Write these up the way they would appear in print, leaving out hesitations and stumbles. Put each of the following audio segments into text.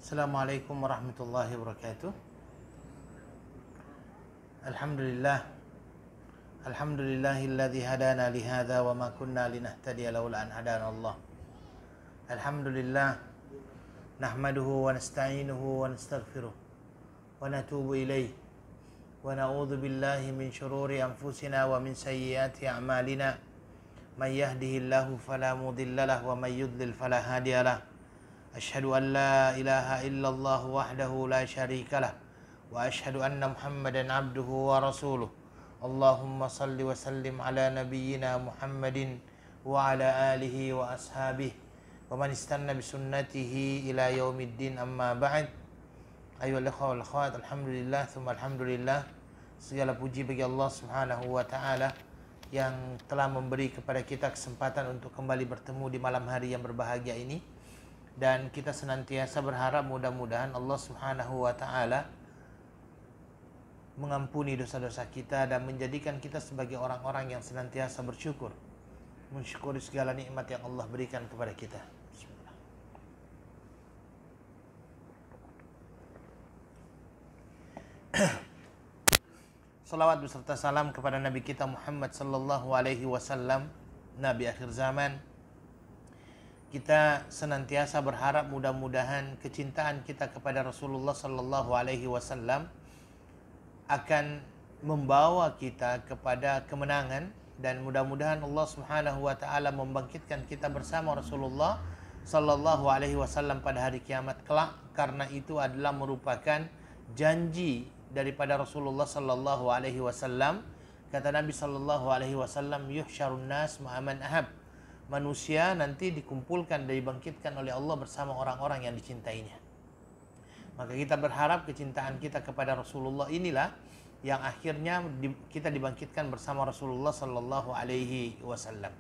Assalamualaikum warahmatullahi wabarakatuh. Alhamdulillah. Alhamdulillahilladzi hadana lihadza wa ma kunna linahtadiya laula an hadana Allah. Alhamdulillah. Nahmaduhu wa nasta'inuhu wa nastaghfiruh wa natubu ilayh wa na'udzu billahi min shururi anfusina wa min sayyiati a'malina. Man yahdihillahu fala mudilla lahu wa man yudlil fala hadiya lahu. أشهد أن لا إله إلا الله وحده لا شريك له وأشهد أن محمدا عبده ورسوله اللهم صل وسلم على نبينا محمد وعلى آله وأصحابه ومن استنى بسنته إلى يوم الدين أما بعد أيها الأخوة والأخوات alhamdulillah thumma alhamdulillah, segala puji bagi Allah Subhanahu wa taala yang telah memberi kepada kita kesempatan untuk kembali bertemu di malam hari yang berbahagia ini. Dan kita senantiasa berharap mudah-mudahan Allah Subhanahu wa taala mengampuni dosa-dosa kita dan menjadikan kita sebagai orang-orang yang senantiasa bersyukur, mensyukuri segala nikmat yang Allah berikan kepada kita. Bismillah. Salawat beserta salam kepada Nabi kita Muhammad sallallahu alaihi wasallam, Nabi akhir zaman. Kita senantiasa berharap mudah-mudahan kecintaan kita kepada Rasulullah sallallahu alaihi wasallam akan membawa kita kepada kemenangan, dan mudah-mudahan Allah Subhanahu wa taala membangkitkan kita bersama Rasulullah sallallahu alaihi wasallam pada hari kiamat kelak, karena itu adalah merupakan janji daripada Rasulullah sallallahu alaihi wasallam. Kata Nabi sallallahu alaihi wasallam, yuhsyarun nas ma'aman ahab. Manusia nanti dikumpulkan dan dibangkitkan oleh Allah bersama orang-orang yang dicintainya. Maka kita berharap kecintaan kita kepada Rasulullah inilah yang akhirnya kita dibangkitkan bersama Rasulullah sallallahu alaihi wasallam.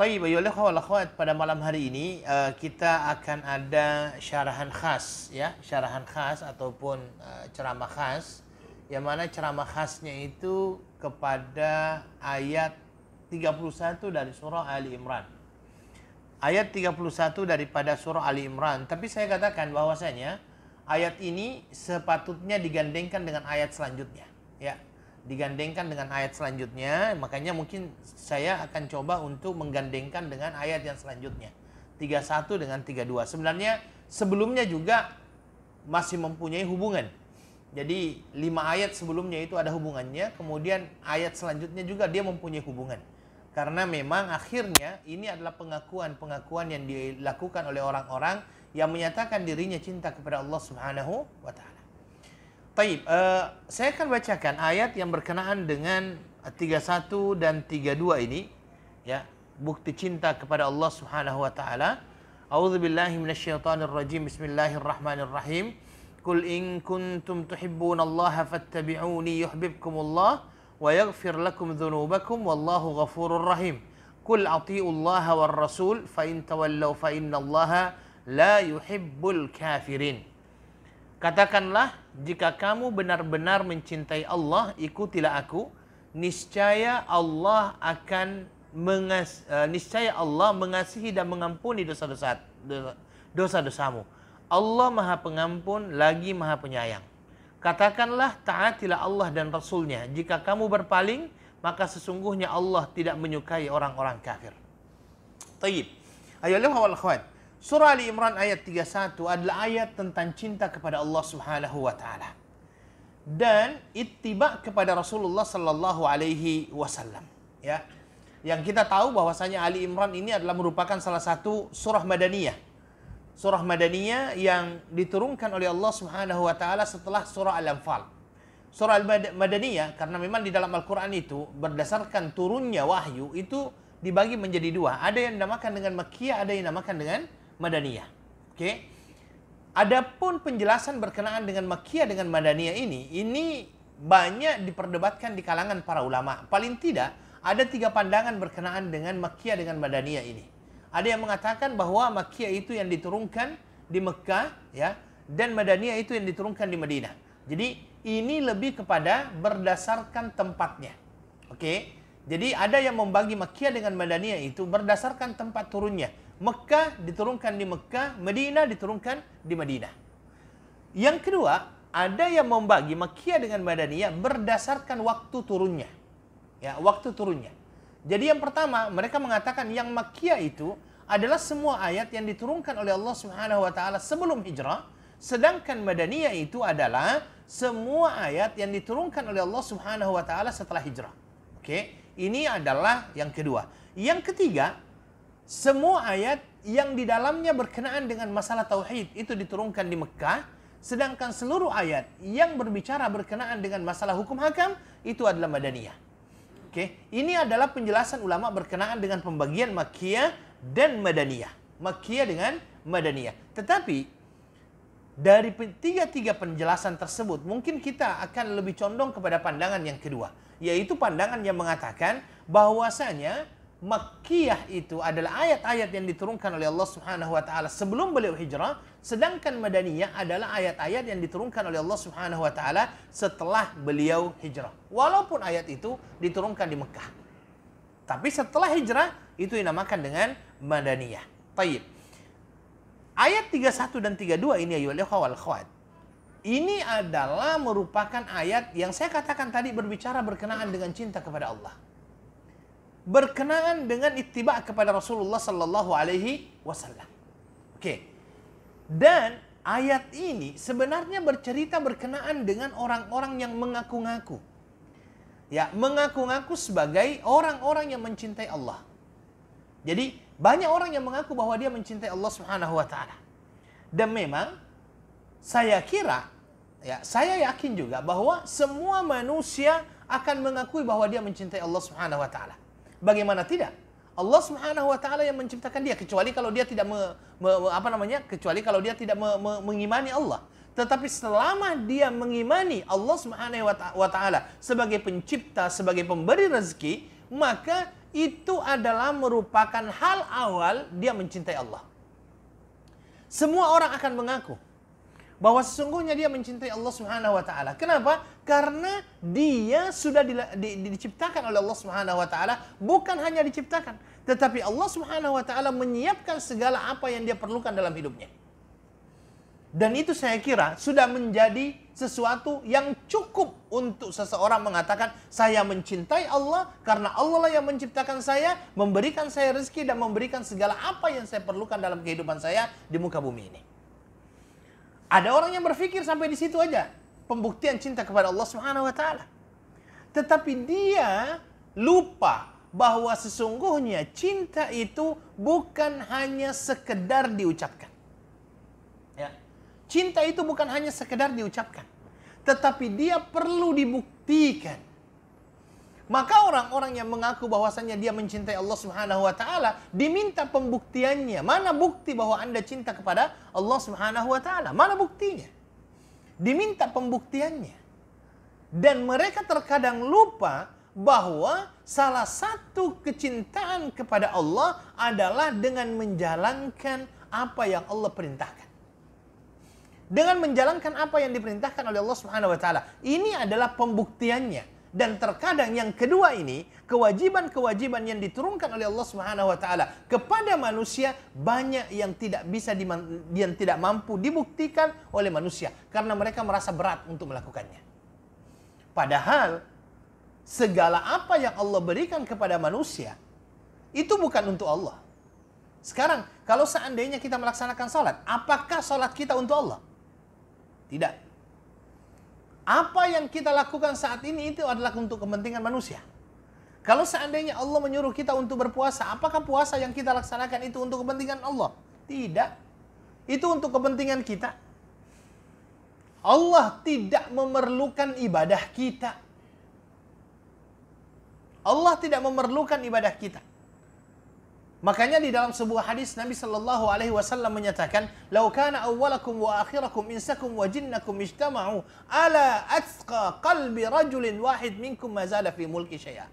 Baik, ayolah akhwat, pada malam hari ini kita akan ada syarahan khas, ya, syarahan khas ataupun ceramah khas, yang mana ceramah khasnya itu kepada ayat 31 dari surah Ali Imran. Ayat 31 daripada surah Ali Imran. Tapi saya katakan bahwasanya ayat ini sepatutnya digandengkan dengan ayat selanjutnya, ya. Digandengkan dengan ayat selanjutnya, makanya mungkin saya akan coba untuk menggandengkan dengan ayat yang selanjutnya. 31 dengan 32. Sebenarnya sebelumnya juga masih mempunyai hubungan. Jadi 5 ayat sebelumnya itu ada hubungannya, kemudian ayat selanjutnya juga dia mempunyai hubungan. Karena memang akhirnya ini adalah pengakuan yang dilakukan oleh orang-orang yang menyatakan dirinya cinta kepada Allah Subhanahu wa taala. Baik, saya akan bacakan ayat yang berkenaan dengan 31 dan 32 ini, ya, bukti cinta kepada Allah Subhanahu wa taala. A'udzubillahi minasyaitonirrajim. Bismillahirrahmanirrahim. Qul in kuntum tuhibbunallaha fattabi'uni yuhibbukumullah wa yaghfir lakum dhunubakum wallahu ghafurur rahim. Qul atiiullaha war rasul fa in tawallaw fa innallaha la yuhibbul kafirin. Katakanlah, jika kamu benar-benar mencintai Allah, ikutilah aku, niscaya Allah akan mengasihi dan mengampuni dosa-dosamu. Allah Maha Pengampun lagi Maha Penyayang. Katakanlah, taatilah Allah dan Rasulnya. Jika kamu berpaling, maka sesungguhnya Allah tidak menyukai orang-orang kafir. Tayyib. Ayolah wal akhwat. Surah Ali Imran ayat 31 adalah ayat tentang cinta kepada Allah Subhanahu wa taala dan ittiba kepada Rasulullah sallallahu alaihi wasallam, ya. Yang kita tahu bahwasanya Ali Imran ini adalah merupakan salah satu surah Madaniyah. Surah Madaniyah yang diturunkan oleh Allah Subhanahu wa taala setelah surah Al-Anfal. Surah Al-Madaniyah karena memang di dalam Al-Qur'an itu berdasarkan turunnya wahyu itu dibagi menjadi dua. Ada yang dinamakan dengan Makkiyah, ada yang dinamakan dengan Madaniyah. Oke. Adapun penjelasan berkenaan dengan Makkiyah dengan Madaniyah ini banyak diperdebatkan di kalangan para ulama. Paling tidak ada 3 pandangan berkenaan dengan Makkiyah dengan Madaniyah ini. Ada yang mengatakan bahwa Makkiyah itu yang diturunkan di Mekah, ya, dan Madaniyah itu yang diturunkan di Madinah. Jadi ini lebih kepada berdasarkan tempatnya. Oke. Jadi ada yang membagi Makkiyah dengan Madaniyah itu berdasarkan tempat turunnya. Mekah diturunkan di Mekah, Madinah diturunkan di Madinah. Yang kedua, ada yang membagi Makkiyah dengan Madaniyah berdasarkan waktu turunnya. Ya, waktu turunnya. Jadi yang pertama, mereka mengatakan yang Makkiyah itu adalah semua ayat yang diturunkan oleh Allah Subhanahu wa taala sebelum hijrah, sedangkan Madaniyah itu adalah semua ayat yang diturunkan oleh Allah Subhanahu wa taala setelah hijrah. Oke, ini adalah yang kedua. Yang ketiga, semua ayat yang di dalamnya berkenaan dengan masalah tauhid itu diturunkan di Mekah, sedangkan seluruh ayat yang berbicara berkenaan dengan masalah hukum hakam itu adalah Madaniyah. Oke, ini adalah penjelasan ulama berkenaan dengan pembagian Makkiyah dan Madaniyah. Makkiyah dengan Madaniyah. Tetapi dari tiga penjelasan tersebut, mungkin kita akan lebih condong kepada pandangan yang kedua, yaitu pandangan yang mengatakan bahwasanya Makkiyah itu adalah ayat-ayat yang diturunkan oleh Allah Subhanahu wa taala sebelum beliau hijrah, sedangkan Madaniyah adalah ayat-ayat yang diturunkan oleh Allah Subhanahu wa taala setelah beliau hijrah. Walaupun ayat itu diturunkan di Mekah. Tapi setelah hijrah itu dinamakan dengan Madaniyah. Baik. Ayat 31 dan 32 ini ayyuhal ikhwah wal akhwat. Ini adalah merupakan ayat yang saya katakan tadi berbicara berkenaan dengan cinta kepada Allah. Berkenaan dengan ittiba' kepada Rasulullah sallallahu alaihi wasallam. Oke. Dan ayat ini sebenarnya bercerita berkenaan dengan orang-orang yang mengaku-ngaku. Ya, mengaku-ngaku sebagai orang-orang yang mencintai Allah. Jadi, banyak orang yang mengaku bahwa dia mencintai Allah Subhanahu wa taala. Dan memang saya kira, ya, saya yakin juga bahwa semua manusia akan mengakui bahwa dia mencintai Allah Subhanahu wa taala. Bagaimana tidak? Allah Subhanahu wa taala yang menciptakan dia, kecuali kalau dia tidak kecuali kalau dia tidak mengimani Allah. Tetapi selama dia mengimani Allah Subhanahu wa taala sebagai pencipta, sebagai pemberi rezeki, maka itu adalah merupakan hal awal dia mencintai Allah. Semua orang akan mengaku bahwa sesungguhnya dia mencintai Allah Subhanahu wa taala. Kenapa? Karena dia sudah diciptakan oleh Allah Subhanahu wa taala, bukan hanya diciptakan, tetapi Allah Subhanahu wa taala menyiapkan segala apa yang dia perlukan dalam hidupnya. Dan itu saya kira sudah menjadi sesuatu yang cukup untuk seseorang mengatakan saya mencintai Allah karena Allah lah yang menciptakan saya, memberikan saya rezeki dan memberikan segala apa yang saya perlukan dalam kehidupan saya di muka bumi ini. Ada orang yang berpikir sampai di situ aja, pembuktian cinta kepada Allah Subhanahu wa taala. Tetapi dia lupa bahwa sesungguhnya cinta itu bukan hanya sekedar diucapkan. Ya. Cinta itu bukan hanya sekedar diucapkan, tetapi dia perlu dibuktikan. Maka orang-orang yang mengaku bahwasannya dia mencintai Allah Subhanahu wa taala diminta pembuktiannya. Mana bukti bahwa Anda cinta kepada Allah Subhanahu wa taala? Mana buktinya? Diminta pembuktiannya. Dan mereka terkadang lupa bahwa salah satu kecintaan kepada Allah adalah dengan menjalankan apa yang Allah perintahkan. Dengan menjalankan apa yang diperintahkan oleh Allah Subhanahu wa taala. Ini adalah pembuktiannya. Dan terkadang yang kedua ini, kewajiban-kewajiban yang diturunkan oleh Allah Subhanahu wa taala kepada manusia banyak yang tidak mampu dibuktikan oleh manusia karena mereka merasa berat untuk melakukannya. Padahal segala apa yang Allah berikan kepada manusia itu bukan untuk Allah. Sekarang, kalau seandainya kita melaksanakan salat, apakah salat kita untuk Allah? Tidak. Apa yang kita lakukan saat ini itu adalah untuk kepentingan manusia. Kalau seandainya Allah menyuruh kita untuk berpuasa, apakah puasa yang kita laksanakan itu untuk kepentingan Allah? Tidak. Itu untuk kepentingan kita. Allah tidak memerlukan ibadah kita. Allah tidak memerlukan ibadah kita. Makanya di dalam sebuah hadis Nabi sallallahu alaihi wasallam menyatakan, "Lau kana awwalakum wa akhirakum insakum wa jinnakum ijtama'u ala atqa qalbi rajulin wahid minkum ma zada fi mulki syai'a."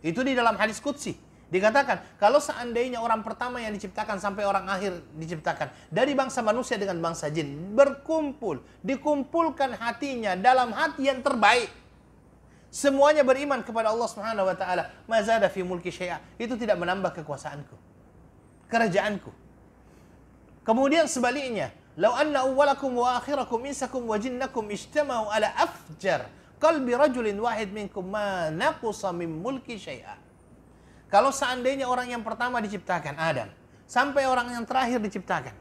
Itu di dalam hadis qudsi. Dikatakan, kalau seandainya orang pertama yang diciptakan sampai orang akhir diciptakan dari bangsa manusia dengan bangsa jin berkumpul, dikumpulkan hatinya dalam hati yang terbaik, semuanya beriman kepada Allah Subhanahu wa taala, mazada fi mulki syai'a, itu tidak menambah kekuasaanku. kerajaanku. Kemudian sebaliknya, "Lau anna awwalakum wa akhirakum insakum wa jinnakum ijtama'u ala afjar qalbi rajulin wahid minkum ma naqusa min mulki syai'a." Kalau seandainya orang yang pertama diciptakan, Adam, sampai orang yang terakhir diciptakan,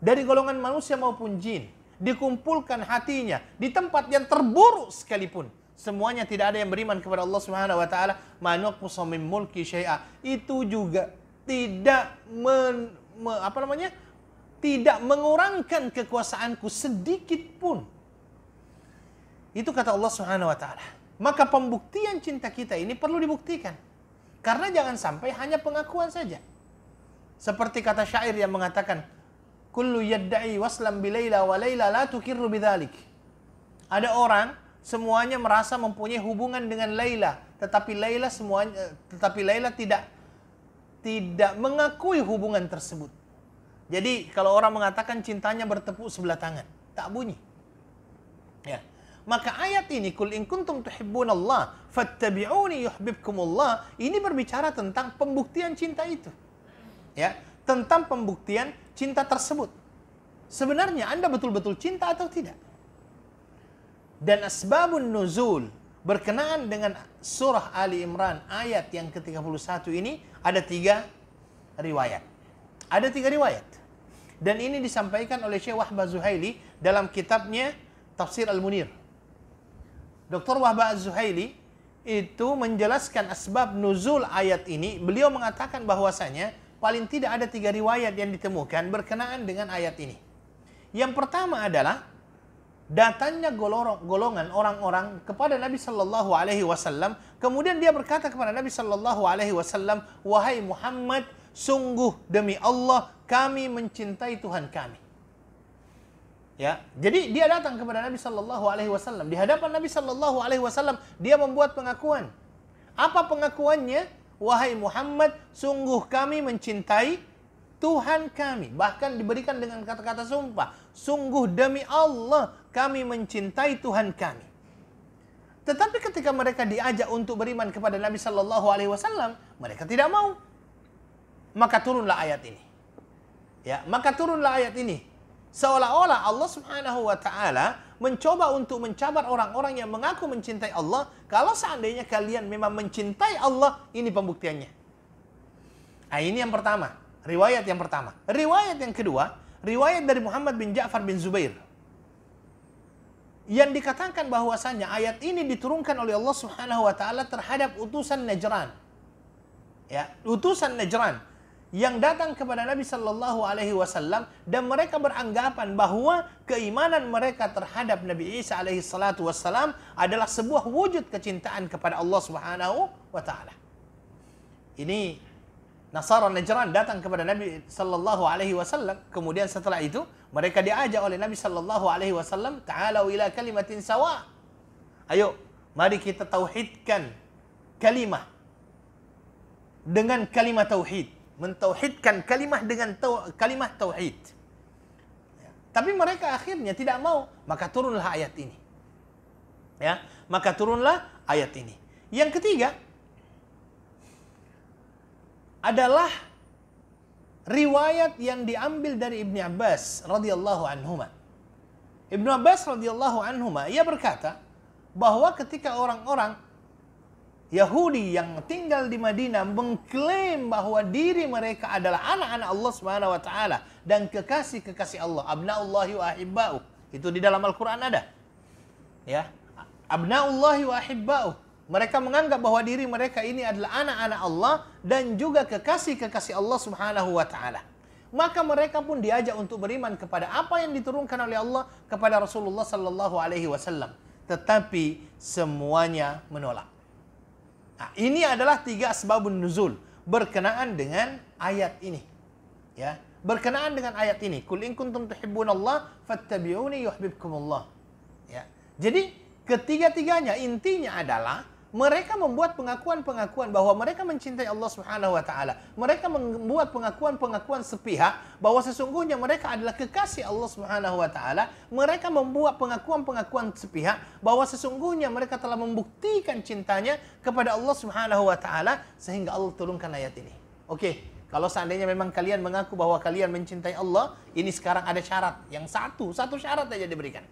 dari golongan manusia maupun jin, dikumpulkan hatinya di tempat yang terburuk sekalipun, semuanya tidak ada yang beriman kepada Allah Subhanahu wa taala, ma naqusa min mulki syai'a, itu juga tidak tidak mengurangkan kekuasaanku sedikit pun. Itu kata Allah Subhanahu wa taala. Maka pembuktian cinta kita ini perlu dibuktikan. Karena jangan sampai hanya pengakuan saja. Seperti kata syair yang mengatakan, "Kullu yadda'i waslam bi Laila wa Laila la tukirru bidzalik." Ada orang semuanya merasa mempunyai hubungan dengan Laila, tetapi Laila tidak mengakui hubungan tersebut. Jadi kalau orang mengatakan cintanya bertepuk sebelah tangan, tak bunyi. Ya. Maka ayat ini, "Qul in kuntum tuhibbunallah fattabi'uni yuhibbukumullah," ini berbicara tentang pembuktian cinta itu. Ya, tentang pembuktian cinta tersebut. Sebenarnya Anda betul-betul cinta atau tidak? Dan asbabun nuzul berkenaan dengan surah Ali Imran ayat yang ke-31 ini ada 3 riwayat. Ada 3 riwayat. Dan ini disampaikan oleh Syekh Wahbah Zuhaili dalam kitabnya Tafsir Al-Munir. Dr. Wahbah Az-Zuhaili itu menjelaskan asbab nuzul ayat ini. Beliau mengatakan bahwasanya paling tidak ada 3 riwayat yang ditemukan berkenaan dengan ayat ini. Yang pertama adalah datangnya golongan orang-orang kepada Nabi Sallallahu Alaihi Wasallam. Kemudian dia berkata kepada Nabi Sallallahu Alaihi Wasallam, "Wahai Muhammad, sungguh demi Allah kami mencintai Tuhan kami." Ya, jadi dia datang kepada Nabi Sallallahu Alaihi Wasallam. Di hadapan Nabi Sallallahu Alaihi Wasallam dia membuat pengakuan. Apa pengakuannya? "Wahai Muhammad, sungguh kami mencintai Tuhan kami." Bahkan diberikan dengan kata-kata sumpah. Sungguh demi Allah kami mencintai Tuhan kami. Tetapi ketika mereka diajak untuk beriman kepada Nabi Sallallahu Alaihi Wasallam, mereka tidak mau. Maka turunlah ayat ini. Ya, maka turunlah ayat ini. Seolah-olah Allah Subhanahu wa taala mencoba untuk mencabar orang-orang yang mengaku mencintai Allah. Kalau seandainya kalian memang mencintai Allah, ini pembuktiannya. Nah, ini yang pertama, riwayat yang pertama. Riwayat yang kedua, riwayat dari Muhammad bin Ja'far bin Zubair, yang dikatakan bahwasanya ayat ini diturunkan oleh Allah Subhanahu wa taala terhadap utusan Najran. Ya, utusan Najran yang datang kepada Nabi Sallallahu Alaihi Wasallam, dan mereka beranggapan bahwa keimanan mereka terhadap Nabi Isa Alaihi Salatu Wassalam adalah sebuah wujud kecintaan kepada Allah Subhanahu wa taala. Ini Nasara Najran datang kepada Nabi Sallallahu Alaihi Wasallam. Kemudian setelah itu mereka diajak oleh Nabi Sallallahu Alaihi Wasallam, "Ta'alau ila kalimatin sawa." Ayo, mari kita tauhidkan kalimah dengan kalimat tauhid. Mentauhidkan kalimah dengan kalimah tauhid. Ya. Tapi mereka akhirnya tidak mau, maka turunlah ayat ini. Ya, maka turunlah ayat ini. Yang ketiga adalah riwayat yang diambil dari Ibnu Abbas radhiyallahu anhuma. Ibnu Abbas radhiyallahu anhuma, ia berkata bahwa ketika orang-orang Yahudi yang tinggal di Madinah mengklaim bahwa diri mereka adalah anak-anak Allah Subhanahu wa taala dan kekasih-kekasih Allah, abnaullahi wa ahibba'u. Itu di dalam Al-Qur'an ada. Ya. Abnaullahi wa ahibba'u. Mereka menganggap bahwa diri mereka ini adalah anak-anak Allah dan juga kekasih-kekasih Allah Subhanahu wa taala. Maka mereka pun diajak untuk beriman kepada apa yang diturunkan oleh Allah kepada Rasulullah sallallahu alaihi wasallam. Tetapi semuanya menolak. Nah, ini adalah 3 asbabun nuzul berkenaan dengan ayat ini. Ya, berkenaan dengan ayat ini. "Qul in kuntum tuhibbunallah fattabi'uni yuhibbukumullah." Ya. Jadi ketiga-tiganya intinya adalah mereka membuat pengakuan-pengakuan bahwa mereka mencintai Allah Subhanahu wa taala. Mereka membuat pengakuan-pengakuan sepihak bahwa sesungguhnya mereka adalah kekasih Allah Subhanahu wa taala. Mereka membuat pengakuan-pengakuan sepihak bahwa sesungguhnya mereka telah membuktikan cintanya kepada Allah Subhanahu wa taala sehingga Allah turunkan ayat ini. Oke, Kalau seandainya memang kalian mengaku bahwa kalian mencintai Allah, ini sekarang ada syarat. Yang satu syarat aja diberikan.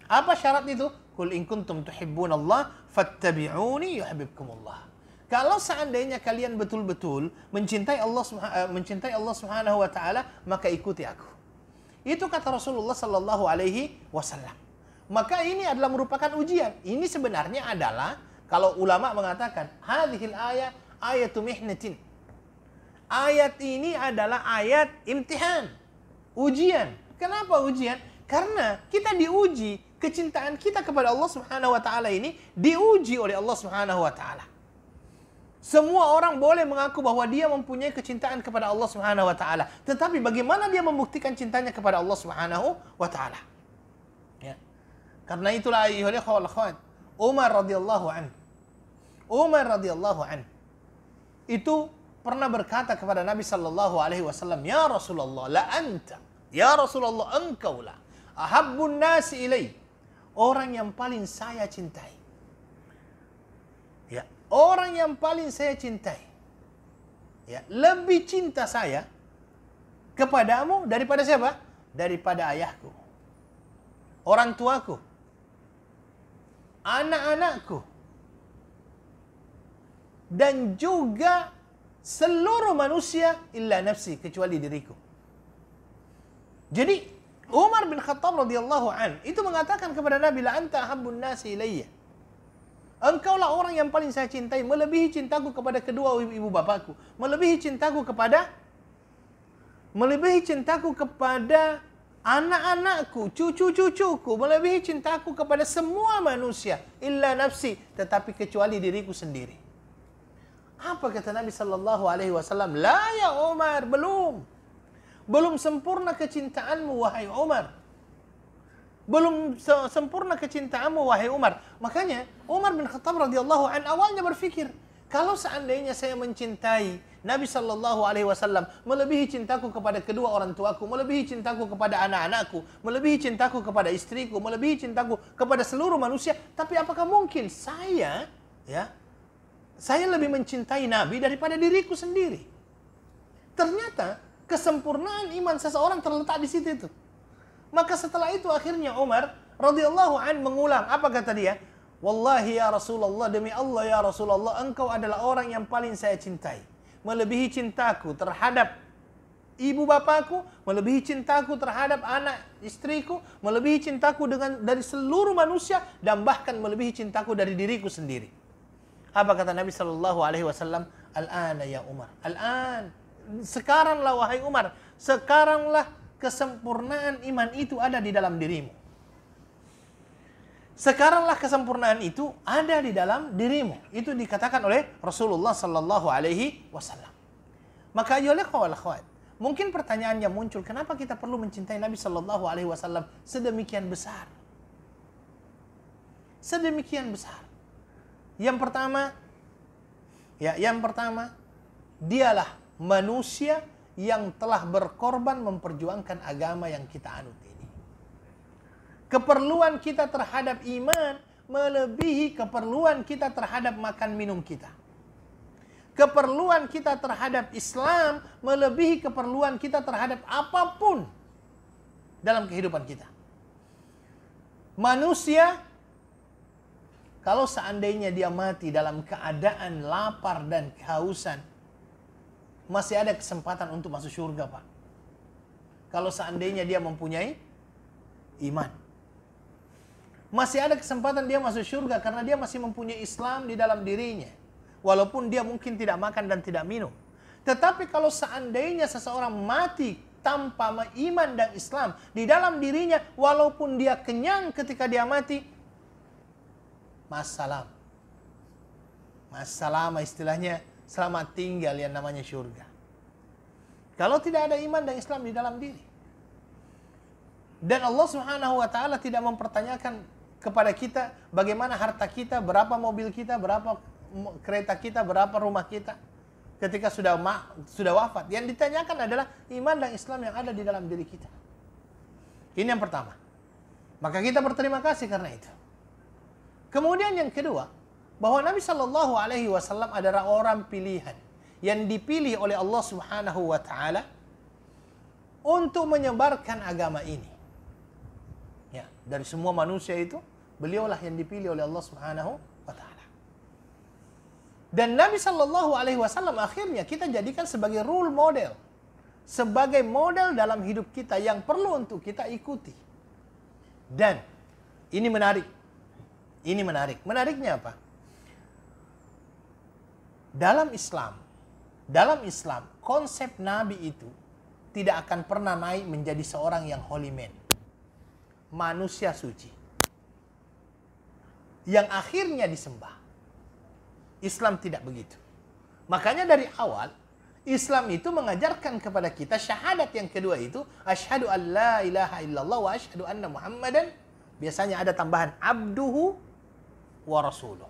Apa syarat itu? Qul in kuntum tuhibbunallah fattabi'uni yuhibbukumullah. Kalau seandainya kalian betul-betul mencintai Allah Subhanahu wa taala, maka ikuti aku. Itu kata Rasulullah sallallahu alaihi wasallam. Maka ini adalah merupakan ujian. Ini sebenarnya adalah, kalau ulama mengatakan hadhil ayat ayatu mihnatin. Ayat ini adalah ayat imtihan, ujian. Kenapa ujian? Karena kita diuji, kecintaan kita kepada Allah Subhanahu wa taala ini diuji oleh Allah Subhanahu wa taala. Semua orang boleh mengaku bahwa dia mempunyai kecintaan kepada Allah Subhanahu wa taala, tetapi bagaimana dia membuktikan cintanya kepada Allah Subhanahu wa taala? Ya. Karena itulah ayyuhal ikhwah wal akhwat, Umar radhiyallahu an itu pernah berkata kepada Nabi sallallahu alaihi wasallam, "Ya Rasulullah, la anta, ya Rasulullah, engkau lah ahabbun nasi ilai, orang yang paling saya cintai." Ya, orang yang paling saya cintai. Ya, lebih cinta saya kepadamu daripada siapa? Daripada ayahku, orang tuaku, anak-anakku, dan juga seluruh manusia illa nafsi, kecuali diriku. Jadi Umar bin Khattab radhiyallahu an itu mengatakan kepada Nabi, la anta ahabbun nasi ilayya, engkaulah orang yang paling saya cintai, melebihi cintaku kepada kedua ibu bapakku, melebihi cintaku kepada anak-anakku, cucu-cucuku, melebihi cintaku kepada semua manusia illa nafsi, tetapi kecuali diriku sendiri. Apa kata Nabi sallallahu alaihi wasallam? La ya Umar, belum sempurna kecintaanmu wahai Umar. Belum sempurna kecintaanmu wahai Umar. Makanya Umar bin Khattab radhiyallahu an awalnya berpikir, kalau seandainya saya mencintai Nabi sallallahu alaihi wasallam melebihi cintaku kepada kedua orang tuaku, melebihi cintaku kepada anak-anakku, melebihi cintaku kepada istriku, melebihi cintaku kepada seluruh manusia, tapi apakah mungkin saya lebih mencintai Nabi daripada diriku sendiri? Ternyata kesempurnaan iman seseorang terletak di situ itu. Maka setelah itu akhirnya Umar radhiyallahu an mengulang, apa kata dia? Wallahi ya Rasulullah, demi Allah ya Rasulullah, engkau adalah orang yang paling saya cintai, melebihi cintaku terhadap ibu bapakku, melebihi cintaku terhadap anak istriku, melebihi cintaku dari seluruh manusia, dan bahkan melebihi cintaku dari diriku sendiri. Apa kata Nabi sallallahu alaihi wasallam? Al-ana ya Umar, al-an, sekaranglah wahai Umar, sekaranglah kesempurnaan iman itu ada di dalam dirimu. Sekaranglah kesempurnaan itu ada di dalam dirimu. Itu dikatakan oleh Rasulullah sallallahu alaihi wasallam. Maka ayolah wal akhwat, mungkin pertanyaannya muncul, kenapa kita perlu mencintai Nabi sallallahu alaihi wasallam sedemikian besar? Sedemikian besar. Yang pertama, dialah manusia yang telah berkorban memperjuangkan agama yang kita anut ini. Keperluan kita terhadap iman melebihi keperluan kita terhadap makan minum kita. Keperluan kita terhadap Islam melebihi keperluan kita terhadap apapun dalam kehidupan kita. Manusia, kalau seandainya dia mati dalam keadaan lapar dan kehausan, masih ada kesempatan untuk masuk surga, Pak. Kalau seandainya dia mempunyai iman, masih ada kesempatan dia masuk surga karena dia masih mempunyai Islam di dalam dirinya. Walaupun dia mungkin tidak makan dan tidak minum. Tetapi kalau seandainya seseorang mati tanpa iman dan Islam di dalam dirinya, walaupun dia kenyang ketika dia mati, masalah istilahnya, selamat tinggal yang namanya surga. Kalau tidak ada iman dan Islam di dalam diri. Dan Allah Subhanahu wa taala tidak mempertanyakan kepada kita bagaimana harta kita, berapa mobil kita, berapa kereta kita, berapa rumah kita ketika sudah wafat. Yang ditanyakan adalah iman dan Islam yang ada di dalam diri kita. Ini yang pertama. Maka kita berterima kasih karena itu. Kemudian yang kedua, bahwa Nabi Shallallahu Alaihi Wasallam adalah orang pilihan yang dipilih oleh Allah Subhanahu wa taala untuk menyebarkan agama ini. Ya, dari semua manusia itu, beliaulah yang dipilih oleh Allah Subhanahu wa taala. Dan Nabi sallallahu alaihi wasallam akhirnya kita jadikan sebagai role model, sebagai model dalam hidup kita yang perlu untuk kita ikuti. Dan ini menarik. Ini menarik. Menariknya apa? Dalam Islam, konsep Nabi itu tidak akan pernah naik menjadi seorang yang holy man, manusia suci, yang akhirnya disembah. Islam tidak begitu. Makanya dari awal, Islam itu mengajarkan kepada kita syahadat yang kedua itu, asyhadu an la ilaha illallah wa asyhadu anna Muhammadan, biasanya ada tambahan abduhu wa rasuluh.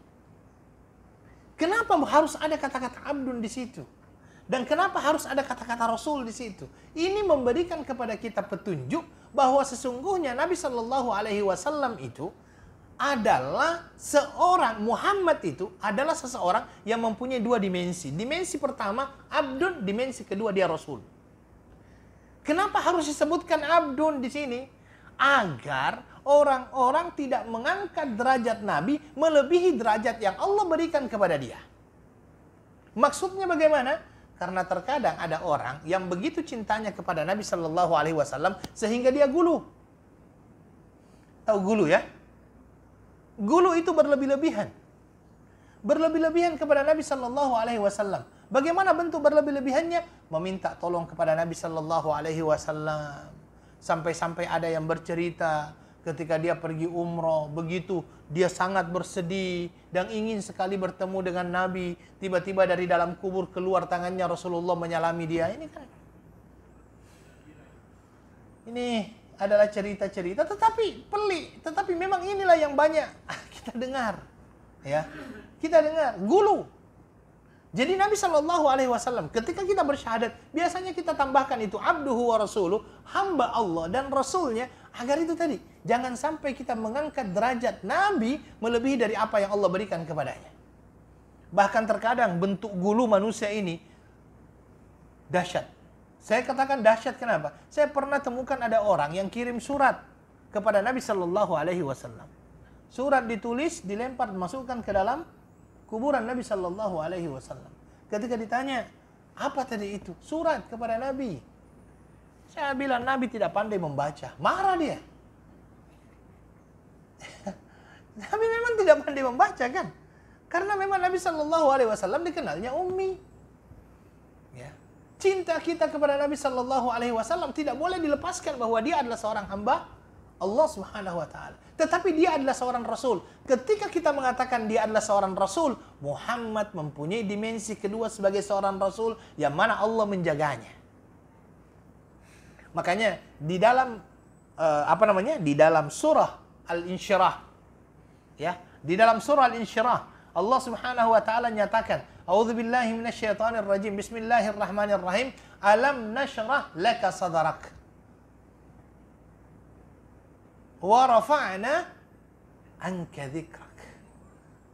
Kenapa harus ada kata-kata abdun di situ? Dan kenapa harus ada kata-kata rasul di situ? Ini memberikan kepada kita petunjuk bahwa sesungguhnya Nabi Shallallahu Alaihi Wasallam itu adalah seorang, Muhammad itu adalah seseorang yang mempunyai dua dimensi. Dimensi pertama abdun, dimensi kedua dia rasul. Kenapa harus disebutkan abdun di sini? Agar orang-orang tidak mengangkat derajat Nabi melebihi derajat yang Allah berikan kepada dia. Maksudnya bagaimana? Karena terkadang ada orang yang begitu cintanya kepada Nabi Shallallahu Alaihi Wasallam sehingga dia gulu. Tahu gulu ya? Gulu itu berlebih-lebihan. Berlebih-lebihan kepada Nabi Shallallahu Alaihi Wasallam. Bagaimana bentuk berlebih-lebihannya? Meminta tolong kepada Nabi Shallallahu Alaihi Wasallam. Sampai-sampai ada yang bercerita ketika dia pergi umroh, begitu dia sangat bersedih dan ingin sekali bertemu dengan Nabi. Tiba-tiba dari dalam kubur keluar tangannya Rasulullah menyalami dia. Ini adalah cerita-cerita, tetapi pelik. Tetapi memang inilah yang banyak kita dengar. Ya, kita dengar gulu. Jadi Nabi Shallallahu Alaihi Wasallam ketika kita bersyahadat, biasanya kita tambahkan itu abduhu wa rasuluh, hamba Allah dan Rasulnya, agar itu tadi jangan sampai kita mengangkat derajat Nabi melebihi dari apa yang Allah berikan kepadanya. Bahkan terkadang bentuk gulu manusia ini dahsyat. Saya katakan dahsyat kenapa? Saya pernah temukan ada orang yang kirim surat kepada Nabi Shallallahu Alaihi Wasallam. Surat ditulis, dilempar, dimasukkan ke dalam kuburan Nabi Shallallahu Alaihi Wasallam. Ketika ditanya, apa tadi itu? Surat kepada Nabi. Saya bilang Nabi tidak pandai membaca. Marah dia. Nabi memang tidak pandai membaca kan? Karena memang Nabi Shallallahu Alaihi Wasallam dikenalnya ummi. Ya. Cinta kita kepada Nabi Shallallahu Alaihi Wasallam tidak boleh dilepaskan bahwa dia adalah seorang hamba Allah Subhanahu Wa Taala. Tetapi dia adalah seorang Rasul. Ketika kita mengatakan dia adalah seorang Rasul, Muhammad mempunyai dimensi kedua sebagai seorang Rasul yang mana Allah menjaganya. Makanya di dalam di dalam surah Al-Insyirah, ya, di dalam surah Al-Insyirah Allah Subhanahu Wa Taala nyatakan, A'udzubillahi minasyaitonir rajim. Bismillahirrahmanirrahim. Alam nashrah laka sadrak. Wa rafa'na anka dzikrak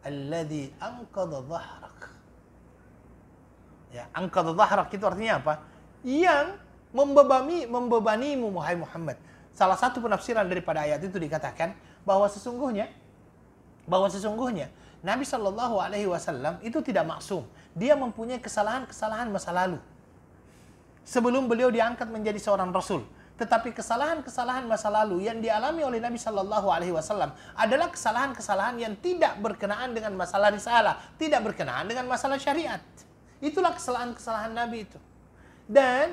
alladzi anqadha dhahrak. Ya, anqadha dhahrak itu artinya apa? Yang membebanimu wahai Muhammad. Salah satu penafsiran daripada ayat itu dikatakan bahwa sesungguhnya Nabi Shallallahu Alaihi Wasallam itu tidak maksum. Dia mempunyai kesalahan-kesalahan masa lalu sebelum beliau diangkat menjadi seorang Rasul. Tetapi kesalahan-kesalahan masa lalu yang dialami oleh Nabi Shallallahu Alaihi Wasallam adalah kesalahan-kesalahan yang tidak berkenaan dengan masalah risalah, tidak berkenaan dengan masalah syariat. Itulah kesalahan-kesalahan Nabi itu. Dan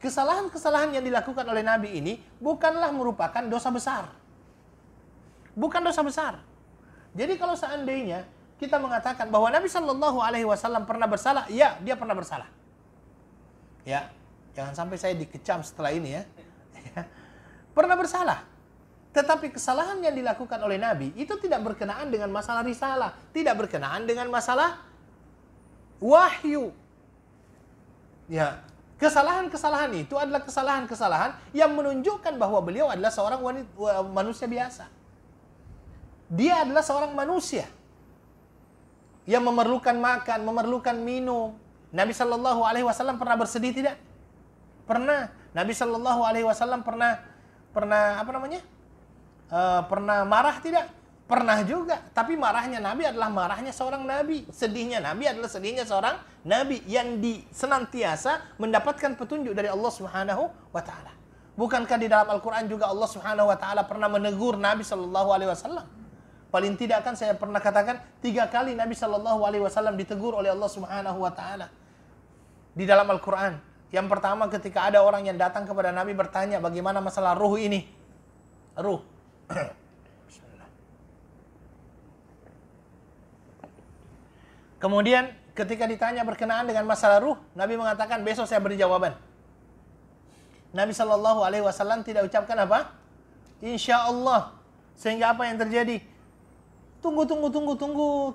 kesalahan-kesalahan yang dilakukan oleh Nabi ini bukanlah merupakan dosa besar. Bukan dosa besar. Jadi kalau seandainya kita mengatakan bahwa Nabi Shallallahu Alaihi Wasallam pernah bersalah, ya, dia pernah bersalah. Ya, jangan sampai saya dikecam setelah ini ya. Pernah bersalah. Tetapi kesalahan yang dilakukan oleh Nabi itu tidak berkenaan dengan masalah risalah, tidak berkenaan dengan masalah wahyu. Ya, kesalahan-kesalahan itu adalah kesalahan-kesalahan yang menunjukkan bahwa beliau adalah seorang manusia biasa. Dia adalah seorang manusia yang memerlukan makan, memerlukan minum, Nabi Shallallahu Alaihi Wasallam pernah bersedih tidak? Pernah. Nabi Shallallahu Alaihi Wasallam pernah apa namanya? Pernah marah tidak? Pernah juga. Tapi marahnya Nabi adalah marahnya seorang Nabi. Sedihnya Nabi adalah sedihnya seorang Nabi yang senantiasa mendapatkan petunjuk dari Allah Subhanahu wa Ta'ala. Bukankah di dalam Al-Quran juga Allah Subhanahu wa Ta'ala pernah menegur Nabi Shallallahu Alaihi Wasallam? Paling tidak kan saya pernah katakan 3 kali Nabi Shallallahu Alaihi Wasallam ditegur oleh Allah Subhanahu wa Ta'ala di dalam Al-Quran. Yang pertama ketika ada orang yang datang kepada Nabi bertanya bagaimana masalah ruh ini. Ruh. Kemudian ketika ditanya berkenaan dengan masalah ruh, Nabi mengatakan besok saya beri jawaban. Nabi Shallallahu Alaihi Wasallam tidak ucapkan apa? Insya Allah. Sehingga apa yang terjadi? Tunggu,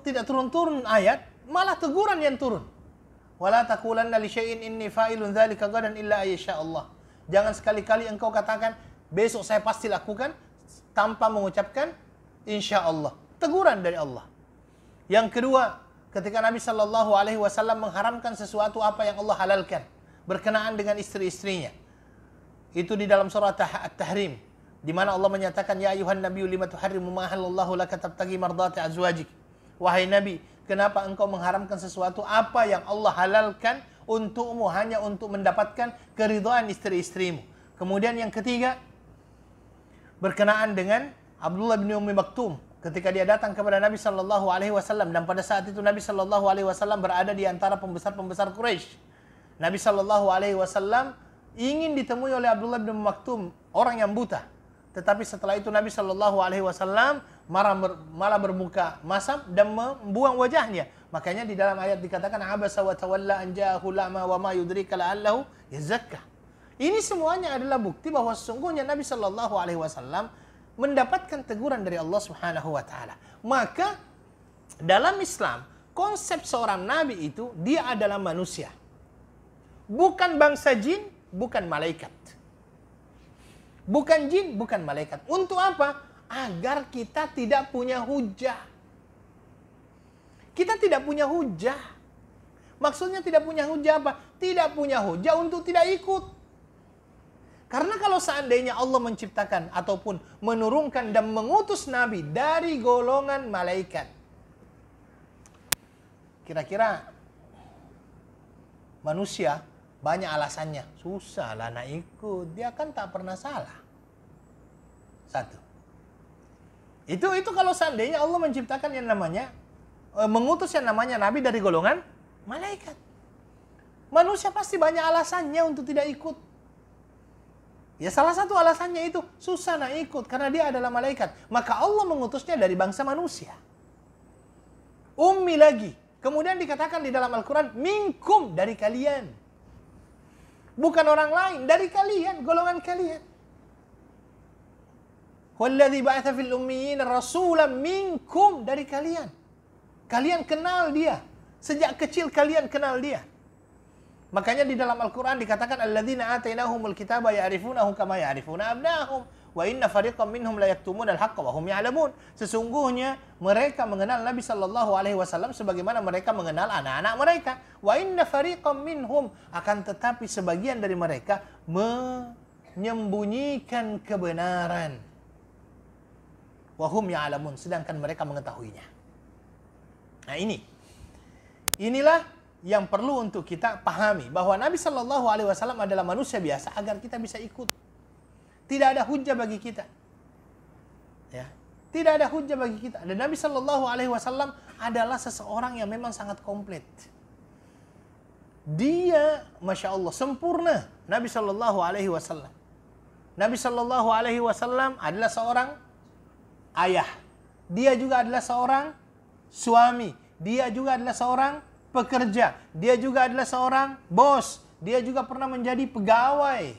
tidak turun-turun ayat, malah teguran yang turun. Wala taqulanna li syai'in inni fa'ilun dzalika gadan illa ayyasha Allah. Jangan sekali-kali engkau katakan besok saya pasti lakukan tanpa mengucapkan insya Allah. Teguran dari Allah. Yang kedua, ketika Nabi Shallallahu Alaihi Wasallam mengharamkan sesuatu apa yang Allah halalkan berkenaan dengan istri-istrinya. Itu di dalam surah At-Tahrim, di mana Allah menyatakan ya ayuhan nabiyyu lima tuharrimu ma halallahu laka tabtaghi mardati azwajik. Wahai Nabi, kenapa engkau mengharamkan sesuatu apa yang Allah halalkan untukmu hanya untuk mendapatkan keridhaan istri-istrimu. Kemudian yang ketiga, berkenaan dengan Abdullah bin Ummi Maktum ketika dia datang kepada Nabi Shallallahu Alaihi Wasallam, dan pada saat itu Nabi Shallallahu Alaihi Wasallam berada di antara pembesar-pembesar Quraisy. Nabi Shallallahu Alaihi Wasallam ingin ditemui oleh Abdullah bin Ummi Maktum, orang yang buta. Tetapi setelah itu Nabi Shallallahu Alaihi Wasallam malah bermuka masam dan membuang wajahnya. Makanya di dalam ayat dikatakan abasa wa tawalla an ja'ahu la'ma wa ma yudrika la'allahu yazakka. Ini semuanya adalah bukti bahwa sesungguhnya Nabi Shallallahu Alaihi Wasallam mendapatkan teguran dari Allah Subhanahu wa Ta'ala. Maka dalam Islam konsep seorang nabi itu dia adalah manusia. Bukan bangsa jin, bukan malaikat. Bukan jin, bukan malaikat. Untuk apa? Agar kita tidak punya hujah. Kita tidak punya hujah. Maksudnya tidak punya hujah apa? Tidak punya hujah untuk tidak ikut. Karena kalau seandainya Allah menciptakan ataupun menurunkan dan mengutus Nabi dari golongan malaikat, kira-kira manusia banyak alasannya. Susah lah nak ikut. Dia kan tak pernah salah. Satu. Itu kalau seandainya Allah menciptakan yang namanya, mengutus yang namanya Nabi dari golongan malaikat. Manusia pasti banyak alasannya untuk tidak ikut. Ya salah satu alasannya itu susah nak ikut karena dia adalah malaikat. Maka Allah mengutusnya dari bangsa manusia. Ummi lagi. Kemudian dikatakan di dalam Al-Quran, minkum, dari kalian. Bukan orang lain, dari kalian, golongan kalian. Walladzi ba'atha fil ummiyina rasulan minkum, dari kalian. Kalian kenal dia. Sejak kecil kalian kenal dia. Makanya di dalam Al-Quran dikatakan alladzina atainahumul kitaba ya'rifunahu kama ya'rifuna abna'ahum wa inna fariqam minhum la yaktumuna al-haqqa wa hum ya'lamun. Sesungguhnya mereka mengenal Nabi Shallallahu Alaihi Wasallam sebagaimana mereka mengenal anak-anak mereka. Wa inna fariqam minhum, akan tetapi sebagian dari mereka menyembunyikan kebenaran. Wa hum ya'lamun, sedangkan mereka mengetahuinya. Nah inilah yang perlu untuk kita pahami, bahwa Nabi Shallallahu Alaihi Wasallam adalah manusia biasa agar kita bisa ikut. Tidak ada hujah bagi kita. Ya, tidak ada hujah bagi kita. Dan Nabi Shallallahu Alaihi Wasallam adalah seseorang yang memang sangat komplit. Dia, masya Allah, sempurna. Nabi Shallallahu Alaihi Wasallam. Nabi Shallallahu Alaihi Wasallam adalah seorang ayah. Dia juga adalah seorang suami. Dia juga adalah seorang pekerja, dia juga adalah seorang bos, dia juga pernah menjadi pegawai.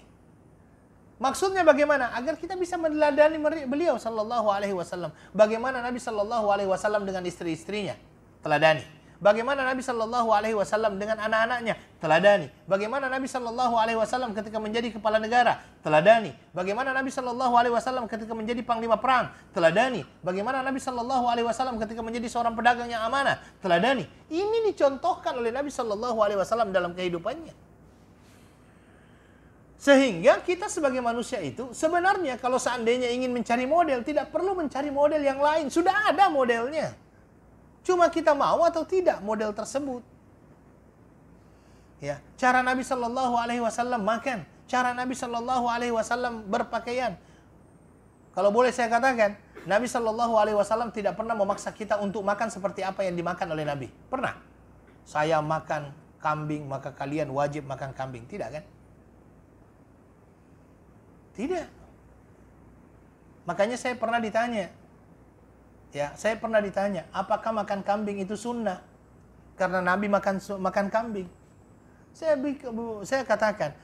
Maksudnya bagaimana? Agar kita bisa meneladani beliau Sallallahu Alaihi Wasallam. Bagaimana Nabi Sallallahu Alaihi Wasallam dengan istri-istrinya? Teladani. Bagaimana Nabi Shallallahu Alaihi Wasallam dengan anak-anaknya? Teladani. Bagaimana Nabi Shallallahu Alaihi Wasallam ketika menjadi kepala negara? Teladani. Bagaimana Nabi Shallallahu Alaihi Wasallam ketika menjadi panglima perang? Teladani. Bagaimana Nabi Shallallahu Alaihi Wasallam ketika menjadi seorang pedagang yang amanah? Teladani. Ini dicontohkan oleh Nabi Shallallahu Alaihi Wasallam dalam kehidupannya. Sehingga kita sebagai manusia itu sebenarnya kalau seandainya ingin mencari model, tidak perlu mencari model yang lain. Sudah ada modelnya. Cuma kita mau atau tidak model tersebut. Ya, cara Nabi Shallallahu Alaihi Wasallam makan, cara Nabi Shallallahu Alaihi Wasallam berpakaian. Kalau boleh saya katakan, Nabi Shallallahu Alaihi Wasallam tidak pernah memaksa kita untuk makan seperti apa yang dimakan oleh Nabi. Pernah? Saya makan kambing, maka kalian wajib makan kambing. Tidak kan? Tidak. Makanya saya pernah ditanya, apakah makan kambing itu sunnah? Karena Nabi makan kambing. Saya katakan,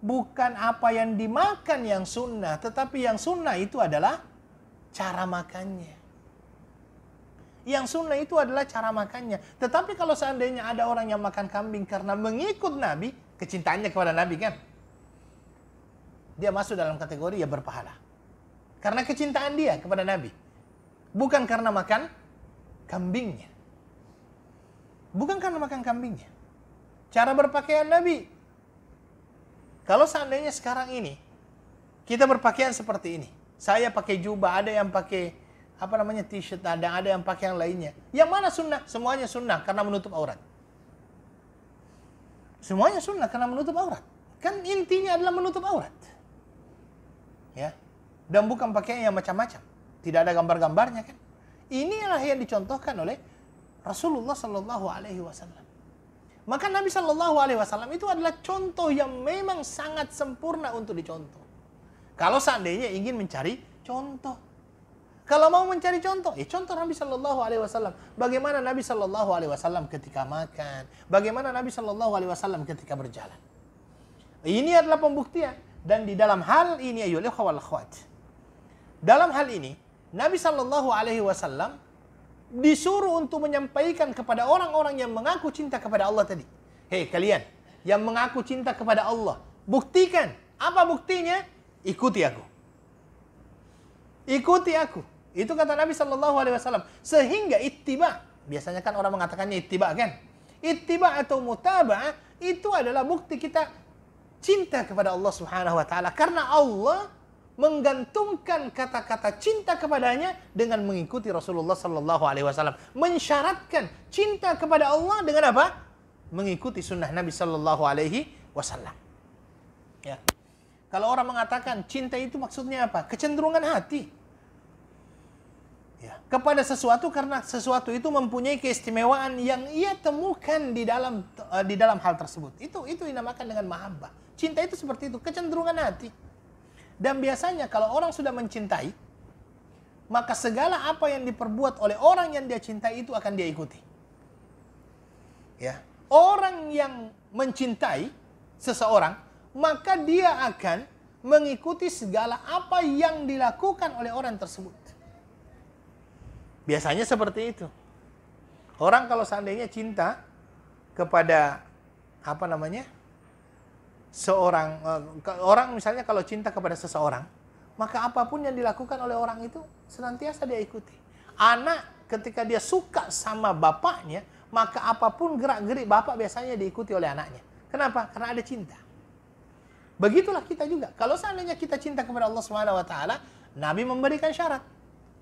bukan apa yang dimakan yang sunnah, tetapi yang sunnah itu adalah cara makannya. Yang sunnah itu adalah cara makannya. Tetapi kalau seandainya ada orang yang makan kambing karena mengikut Nabi, kecintaannya kepada Nabi kan, dia masuk dalam kategori ya berpahala. Karena kecintaan dia kepada Nabi. Bukan karena makan kambingnya. Bukan karena makan kambingnya. Cara berpakaian Nabi. Kalau seandainya sekarang ini kita berpakaian seperti ini. Saya pakai jubah, ada yang pakai t-shirt, ada yang pakai yang lainnya. Yang mana sunnah? Semuanya sunnah karena menutup aurat. Semuanya sunnah karena menutup aurat. Kan intinya adalah menutup aurat. Ya. Dan bukan pakaian yang macam-macam. Tidak ada gambar-gambarnya kan. Inilah yang dicontohkan oleh Rasulullah Sallallahu Alaihi Wasallam. Maka Nabi Sallallahu Alaihi Wasallam itu adalah contoh yang memang sangat sempurna untuk dicontoh. Kalau seandainya ingin mencari contoh. Kalau mau mencari contoh, contoh Nabi Sallallahu Alaihi Wasallam. Bagaimana Nabi Sallallahu Alaihi Wasallam ketika makan. Bagaimana Nabi Sallallahu Alaihi Wasallam ketika berjalan. Ini adalah pembuktian. Dan di dalam hal ini, ayyuhal ikhwah wal akhwat, dalam hal ini, Nabi Shallallahu Alaihi Wasallam disuruh untuk menyampaikan kepada orang-orang yang mengaku cinta kepada Allah tadi. Hei kalian yang mengaku cinta kepada Allah, buktikan. Apa buktinya? Ikuti aku. Ikuti aku. Itu kata Nabi Shallallahu Alaihi Wasallam. Sehingga ittiba, biasanya kan orang mengatakannya ittiba kan? Ittiba atau mutaba'ah itu adalah bukti kita cinta kepada Allah Subhanahu wa taala, karena Allah menggantungkan kata-kata cinta kepadanya dengan mengikuti Rasulullah sallallahu alaihi wasallam. Mensyaratkan cinta kepada Allah dengan apa? Mengikuti sunnah Nabi sallallahu alaihi wasallam. Ya. Kalau orang mengatakan cinta itu maksudnya apa? Kecenderungan hati. Ya, kepada sesuatu karena sesuatu itu mempunyai keistimewaan yang ia temukan di dalam hal tersebut. Itu dinamakan dengan mahabbah. Cinta itu seperti itu, kecenderungan hati. Dan biasanya kalau orang sudah mencintai, maka segala apa yang diperbuat oleh orang yang dia cintai itu akan dia ikuti. Ya. Orang yang mencintai seseorang, maka dia akan mengikuti segala apa yang dilakukan oleh orang tersebut. Biasanya seperti itu. Orang kalau seandainya cinta kepada orang misalnya kalau cinta kepada seseorang, maka apapun yang dilakukan oleh orang itu senantiasa dia ikuti. Anak ketika dia suka sama bapaknya, maka apapun gerak-gerik bapak biasanya diikuti oleh anaknya. Kenapa? Karena ada cinta. Begitulah kita juga. Kalau seandainya kita cinta kepada Allah Subhanahu wa taala, Nabi memberikan syarat.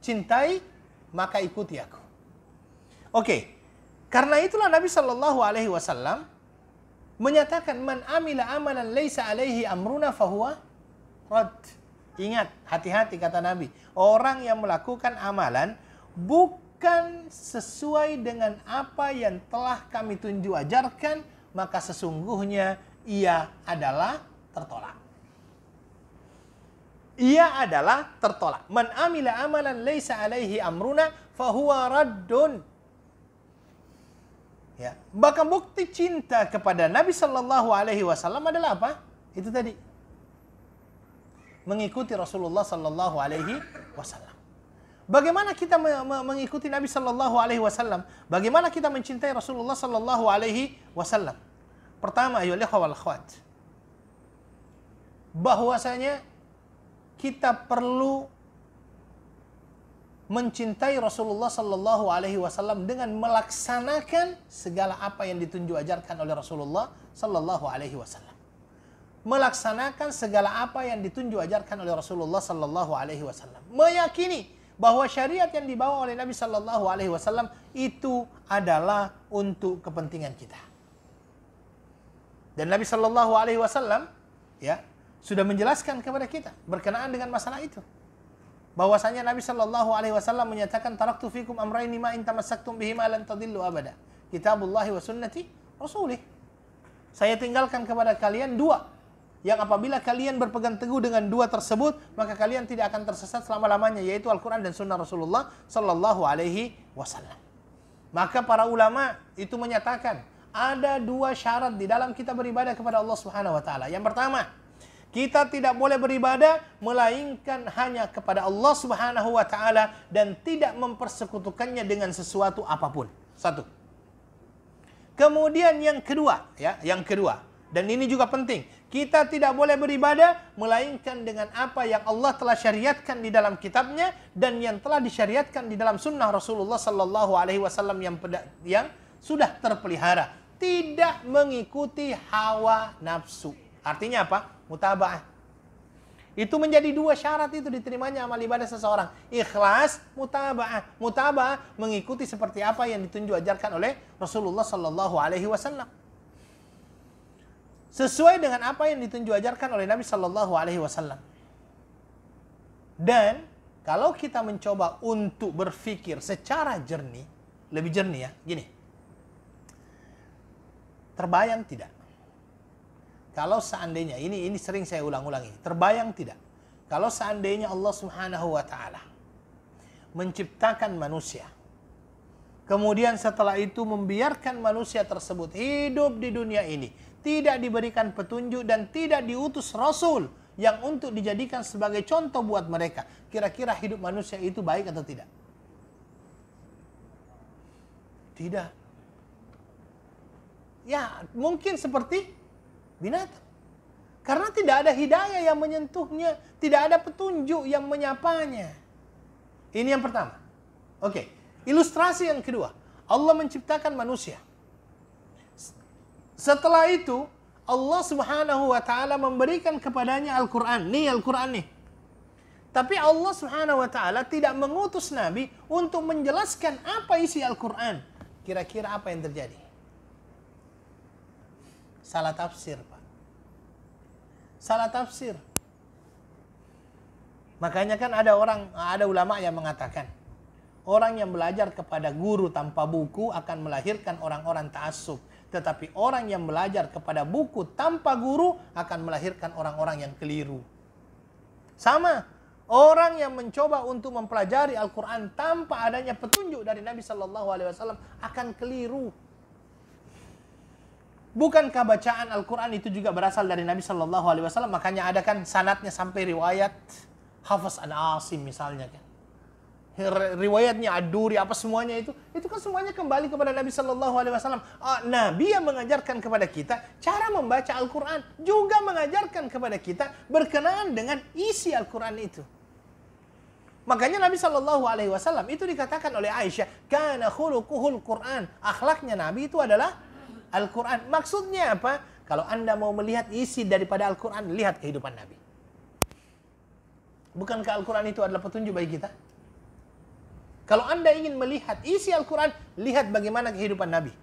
Cintai, maka ikuti aku. Oke. Karena itulah Nabi sallallahu alaihi wasallam menyatakan man amila amalan laisa alaihi amruna fahuwa rad. Ingat, hati-hati kata Nabi. Orang yang melakukan amalan bukan sesuai dengan apa yang telah kami tunjuk ajarkan, maka sesungguhnya ia adalah tertolak. Ia adalah tertolak. Man amila amalan laisa alaihi amruna fahuwa raddun. Ya, bahkan bukti cinta kepada Nabi Sallallahu Alaihi Wasallam adalah apa? Itu tadi, mengikuti Rasulullah Sallallahu Alaihi Wasallam. Bagaimana kita mengikuti Nabi Sallallahu Alaihi Wasallam? Bagaimana kita mencintai Rasulullah Sallallahu Alaihi Wasallam? Pertama, ayolah wal akhwat, bahwasanya kita perlu mencintai Rasulullah Sallallahu Alaihi Wasallam dengan melaksanakan segala apa yang ditunjuk ajarkan oleh Rasulullah Sallallahu Alaihi Wasallam. Melaksanakan segala apa yang ditunjuk ajarkan oleh Rasulullah Sallallahu Alaihi Wasallam. Meyakini bahwa syariat yang dibawa oleh Nabi Sallallahu Alaihi Wasallam itu adalah untuk kepentingan kita. Dan Nabi Sallallahu Alaihi Wasallam ya sudah menjelaskan kepada kita berkenaan dengan masalah itu. Bahwasanya Nabi Sallallahu Alaihi Wasallam menyatakan, taraktu fikum amrayni ma in tamassaktum bihima lan tadillu abada, kitabullahi wa sunnati rasulih. Saya tinggalkan kepada kalian dua, yang apabila kalian berpegang teguh dengan dua tersebut, maka kalian tidak akan tersesat selama-lamanya, yaitu Al-Quran dan Sunnah Rasulullah Sallallahu Alaihi Wasallam. Maka para ulama itu menyatakan ada dua syarat di dalam kita beribadah kepada Allah Subhanahu Wa Taala. Yang pertama, kita tidak boleh beribadah melainkan hanya kepada Allah Subhanahu Wa Taala dan tidak mempersekutukannya dengan sesuatu apapun. Satu. Kemudian yang kedua, dan ini juga penting, kita tidak boleh beribadah melainkan dengan apa yang Allah telah syariatkan di dalam kitabnya dan yang telah disyariatkan di dalam sunnah Rasulullah Sallallahu Alaihi Wasallam yang sudah terpelihara, tidak mengikuti hawa nafsu. Artinya apa? Mutaba'ah. Itu menjadi dua syarat itu diterimanya amal ibadah seseorang. Ikhlas, mutaba'ah. Mutaba'ah mengikuti seperti apa yang ditunjuk ajarkan oleh Rasulullah Sallallahu Alaihi Wasallam. Sesuai dengan apa yang ditunjuk ajarkan oleh Nabi Sallallahu Alaihi Wasallam. Dan kalau kita mencoba untuk berfikir secara jernih, lebih jernih ya, gini. Terbayang tidak? Kalau seandainya, ini sering saya ulang-ulangi, terbayang tidak? Kalau seandainya Allah Subhanahu Wa Taala menciptakan manusia, kemudian setelah itu membiarkan manusia tersebut hidup di dunia ini, tidak diberikan petunjuk dan tidak diutus Rasul yang untuk dijadikan sebagai contoh buat mereka, kira-kira hidup manusia itu baik atau tidak? Tidak. Ya, mungkin seperti binatang. Karena tidak ada hidayah yang menyentuhnya, tidak ada petunjuk yang menyapanya. Ini yang pertama. Oke, ilustrasi yang kedua. Allah menciptakan manusia. Setelah itu, Allah Subhanahu Wa Taala memberikan kepadanya Al-Quran. Nih Al-Quran nih. Tapi Allah Subhanahu Wa Taala tidak mengutus Nabi untuk menjelaskan apa isi Al-Quran. Kira-kira apa yang terjadi? Salah tafsir, Pak. Salah tafsir. Makanya kan ada ulama yang mengatakan, orang yang belajar kepada guru tanpa buku akan melahirkan orang-orang ta'assub. Tetapi orang yang belajar kepada buku tanpa guru akan melahirkan orang-orang yang keliru. Sama, orang yang mencoba untuk mempelajari Al-Quran tanpa adanya petunjuk dari Nabi Sallallahu Alaihi Wasallam akan keliru. Bukankah bacaan Al-Quran itu juga berasal dari Nabi Sallallahu Alaihi Wasallam? Makanya ada kan sanadnya sampai riwayat Hafiz an Asim misalnya kan. Riwayatnya Ad-Duri, apa semuanya itu kan semuanya kembali kepada Nabi Sallallahu Alaihi Wasallam. Nabi yang mengajarkan kepada kita cara membaca Al-Quran, juga mengajarkan kepada kita berkenaan dengan isi Al-Quran itu. Makanya Nabi Sallallahu Alaihi Wasallam itu dikatakan oleh Aisyah, kana khuluquhul Quran, akhlaknya Nabi itu adalah Al-Quran. Maksudnya apa? Kalau Anda mau melihat isi daripada Al-Quran, lihat kehidupan Nabi. Bukankah Al-Quran itu adalah petunjuk bagi kita? Kalau Anda ingin melihat isi Al-Quran, lihat bagaimana kehidupan Nabi.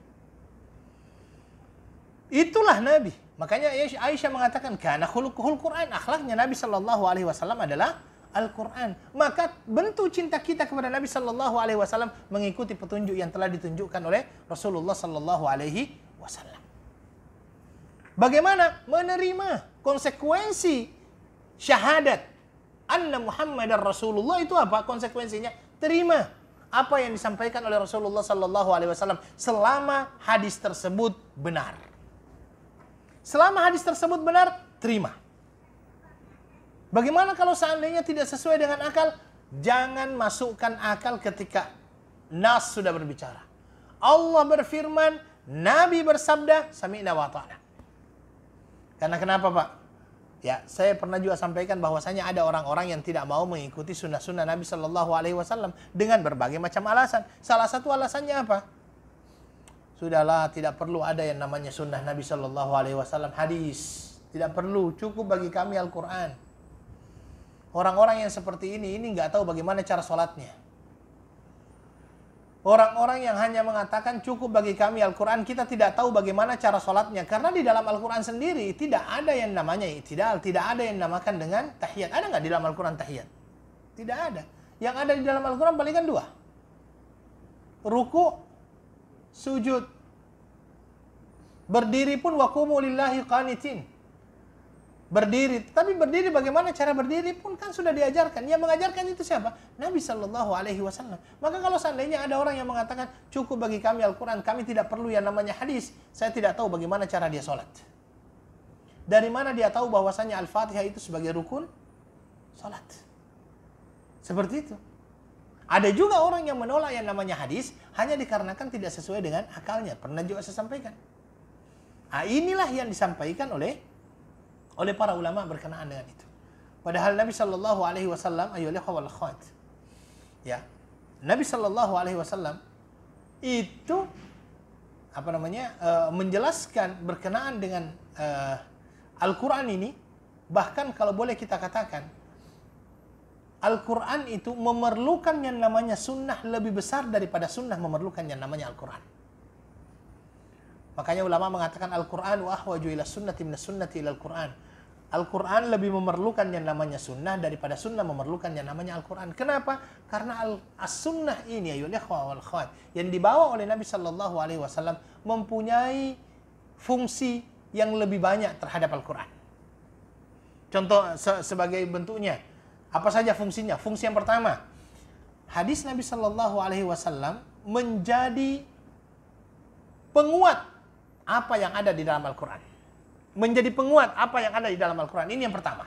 Itulah Nabi. Makanya Aisyah mengatakan, kana khuluquhul Quran, akhlaknya Nabi Sallallahu Alaihi Wasallam adalah Al-Quran. Maka bentuk cinta kita kepada Nabi Sallallahu Alaihi Wasallam mengikuti petunjuk yang telah ditunjukkan oleh Rasulullah Sallallahu Alaihi Wasallam. Bagaimana menerima konsekuensi syahadat anna Muhammadar Rasulullah itu apa konsekuensinya? Terima apa yang disampaikan oleh Rasulullah Sallallahu Alaihi Wasallam selama hadis tersebut benar. Selama hadis tersebut benar, terima. Bagaimana kalau seandainya tidak sesuai dengan akal? Jangan masukkan akal ketika nas sudah berbicara. Allah berfirman, Nabi bersabda, sami'na wa ta'na. Karena kenapa, Pak? Ya, saya pernah juga sampaikan bahwasanya ada orang-orang yang tidak mau mengikuti sunnah-sunnah Nabi Shallallahu Alaihi Wasallam dengan berbagai macam alasan. Salah satu alasannya apa? Sudahlah, tidak perlu ada yang namanya sunnah Nabi Shallallahu Alaihi Wasallam, hadis. Tidak perlu, cukup bagi kami Al-Quran. Orang-orang yang seperti ini nggak tahu bagaimana cara sholatnya. Orang-orang yang hanya mengatakan cukup bagi kami Al-Quran, kita tidak tahu bagaimana cara sholatnya. Karena di dalam Al-Quran sendiri tidak ada yang namanya i'tidal, tidak ada yang namakan dengan tahiyat. Ada nggak di dalam Al-Quran tahiyat? Tidak ada. Yang ada di dalam Al-Quran palingan dua. Ruku, sujud. Berdiri pun waqumu lillahi qanitin. Berdiri, tapi berdiri bagaimana cara berdiri pun kan sudah diajarkan. Yang mengajarkan itu siapa? Nabi Shallallahu Alaihi Wasallam. Maka kalau seandainya ada orang yang mengatakan cukup bagi kami Al-Quran, kami tidak perlu yang namanya hadis, saya tidak tahu bagaimana cara dia sholat. Dari mana dia tahu bahwasanya Al-Fatihah itu sebagai rukun sholat? Seperti itu. Ada juga orang yang menolak yang namanya hadis hanya dikarenakan tidak sesuai dengan akalnya. Pernah juga saya sampaikan. Nah, inilah yang disampaikan oleh para ulama berkenaan dengan itu. Padahal Nabi Shallallahu Alaihi Wasallam, ayolah wal khawat, ya, Nabi Shallallahu Alaihi Wasallam itu menjelaskan berkenaan dengan Al-Quran ini. Bahkan kalau boleh kita katakan, Al-Quran itu memerlukan yang namanya sunnah lebih besar daripada sunnah memerlukan yang namanya Al-Quran. Makanya ulama mengatakan Al-Quran wa ahwaju ila sunnati minas sunnati ila Al-Quran. Al-Quran lebih memerlukan yang namanya sunnah daripada sunnah memerlukan yang namanya Al-Quran. Kenapa? Karena as-sunnah ini, yang dibawa oleh Nabi Shallallahu Alaihi Wasallam mempunyai fungsi yang lebih banyak terhadap Al-Quran. Contoh sebagai bentuknya, apa saja fungsinya? Fungsi yang pertama, hadis Nabi Shallallahu Alaihi Wasallam menjadi penguat apa yang ada di dalam Al-Quran. Menjadi penguat apa yang ada di dalam Al-Quran. Ini yang pertama.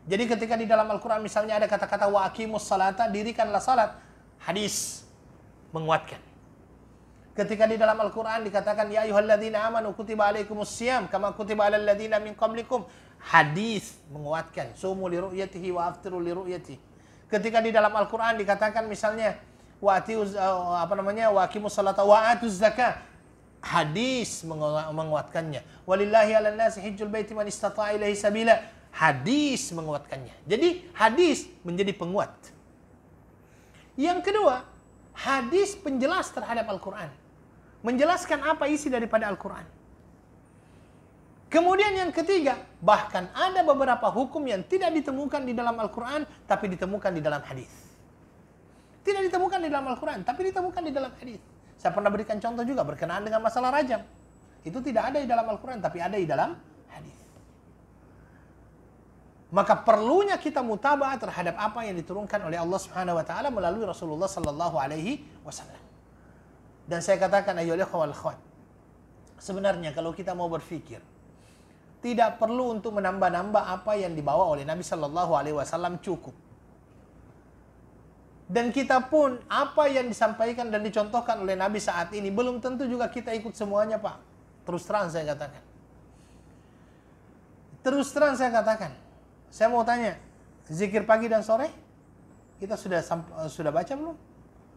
Jadi ketika di dalam Al-Quran misalnya ada kata-kata wa aqimus salata, dirikanlah salat, hadis menguatkan. Ketika di dalam Al-Quran dikatakan ya ayyuhalladzina amanu kutiba alaikumus syiyam kama kutiba alal ladzina min qablikum, hadis menguatkan. Sumu li ru'yatihi wa aftiru li ru'yatihi. Ketika di dalam Al-Quran dikatakan misalnya wa aqimus salata wa atuz zakah, hadis menguatkannya. Walillahi 'alan nasi hajjul baiti man istata'a ilaihi sabila, hadis menguatkannya. Jadi hadis menjadi penguat. Yang kedua, hadis penjelas terhadap Al-Quran. Menjelaskan apa isi daripada Al-Quran. Kemudian yang ketiga, bahkan ada beberapa hukum yang tidak ditemukan di dalam Al-Quran tapi ditemukan di dalam hadis. Tidak ditemukan di dalam Al-Quran tapi ditemukan di dalam hadis. Saya pernah berikan contoh juga berkenaan dengan masalah rajam. Itu tidak ada di dalam Al-Quran, tapi ada di dalam hadis. Maka perlunya kita mutaba'ah terhadap apa yang diturunkan oleh Allah Subhanahu wa taala melalui Rasulullah sallallahu alaihi wasallam. Dan saya katakan ayolah wal khawat. Sebenarnya kalau kita mau berfikir, tidak perlu untuk menambah-nambah apa yang dibawa oleh Nabi sallallahu alaihi wasallam, cukup. Dan kita pun apa yang disampaikan dan dicontohkan oleh Nabi saat ini belum tentu juga kita ikut semuanya, Pak. Terus terang saya katakan. Terus terang saya katakan. Saya mau tanya, zikir pagi dan sore kita sudah baca belum?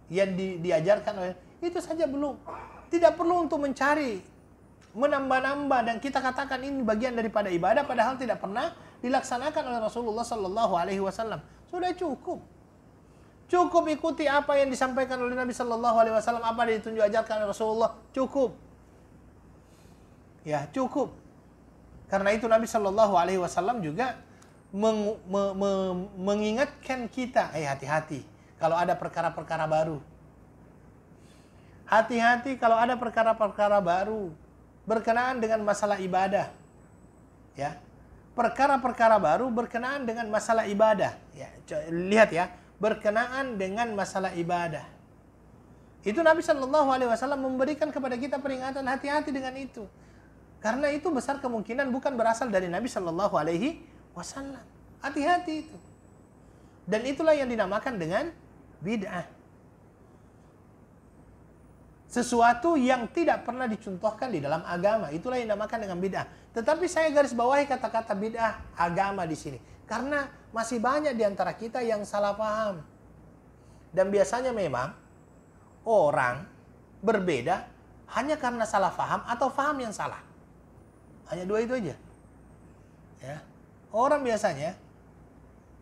Yang diajarkan oleh itu saja belum. Tidak perlu untuk mencari menambah-nambah dan kita katakan ini bagian daripada ibadah padahal tidak pernah dilaksanakan oleh Rasulullah sallallahu alaihi wasallam. Sudah cukup. Cukup ikuti apa yang disampaikan oleh Nabi Shallallahu Alaihi Wasallam, apa yang ditunjuk ajarkan oleh Rasulullah, cukup. Ya, cukup. Karena itu Nabi Shallallahu Alaihi Wasallam juga mengingatkan kita, hati-hati kalau ada perkara-perkara baru. Hati-hati kalau ada perkara-perkara baru berkenaan dengan masalah ibadah. Ya, perkara-perkara baru berkenaan dengan masalah ibadah. Ya, lihat ya. Berkenaan dengan masalah ibadah. Itu Nabi Shallallahu Alaihi Wasallam memberikan kepada kita peringatan, hati-hati dengan itu. Karena itu besar kemungkinan bukan berasal dari Nabi Shallallahu Alaihi Wasallam. Hati-hati itu. Dan itulah yang dinamakan dengan bid'ah. Sesuatu yang tidak pernah dicontohkan di dalam agama, itulah yang dinamakan dengan bid'ah. Tetapi saya garis bawahi kata-kata bid'ah agama di sini. Karena masih banyak di antara kita yang salah paham. Dan biasanya memang orang berbeda hanya karena salah paham atau paham yang salah. Hanya dua itu aja. Ya. Orang biasanya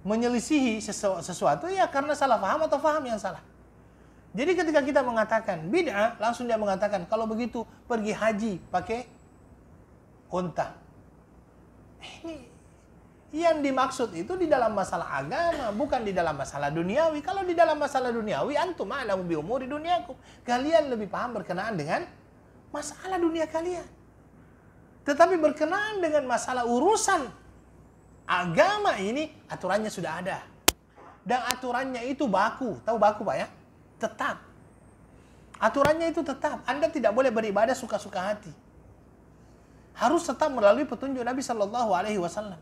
menyelisihi sesuatu ya karena salah paham atau paham yang salah. Jadi ketika kita mengatakan bid'ah, langsung dia mengatakan kalau begitu pergi haji pakai unta. Ini yang dimaksud itu di dalam masalah agama, bukan di dalam masalah duniawi. Kalau di dalam masalah duniawi, antum a'lamu bi umuri dunyakum. Kalian lebih paham berkenaan dengan masalah dunia kalian. Tetapi berkenaan dengan masalah urusan agama ini, aturannya sudah ada. Dan aturannya itu baku. Tahu baku Pak ya? Tetap. Aturannya itu tetap. Anda tidak boleh beribadah suka-suka hati. Harus tetap melalui petunjuk Nabi SAW.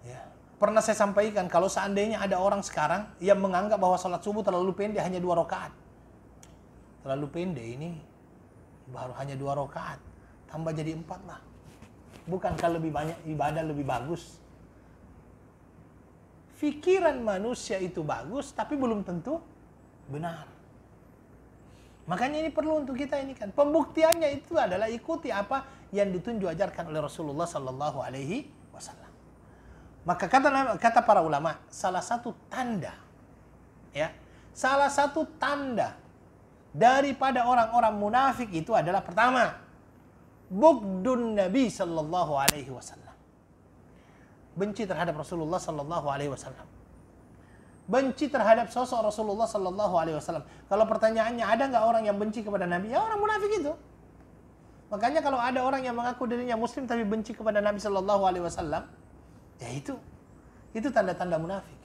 Ya. Pernah saya sampaikan, kalau seandainya ada orang sekarang yang menganggap bahwa sholat subuh terlalu pendek, hanya 2 rakaat. Terlalu pendek ini, baru hanya 2 rakaat. Tambah jadi 4 lah. Bukankah lebih banyak ibadah lebih bagus? Fikiran manusia itu bagus, tapi belum tentu benar. Makanya ini perlu untuk kita ini kan. Pembuktiannya itu adalah ikuti apa yang ditunjuk ajarkan oleh Rasulullah Sallallahu Alaihi Wasallam. Maka kata para ulama, salah satu tanda, ya, salah satu tanda daripada orang-orang munafik itu adalah pertama, bugdun Nabi Sallallahu Alaihi Wasallam. Benci terhadap Rasulullah Sallallahu Alaihi Wasallam. Benci terhadap sosok Rasulullah Sallallahu Alaihi Wasallam. Kalau pertanyaannya ada nggak orang yang benci kepada Nabi? Ya orang munafik itu. Makanya kalau ada orang yang mengaku dirinya Muslim tapi benci kepada Nabi Sallallahu Alaihi Wasallam, ya itu tanda-tanda munafik.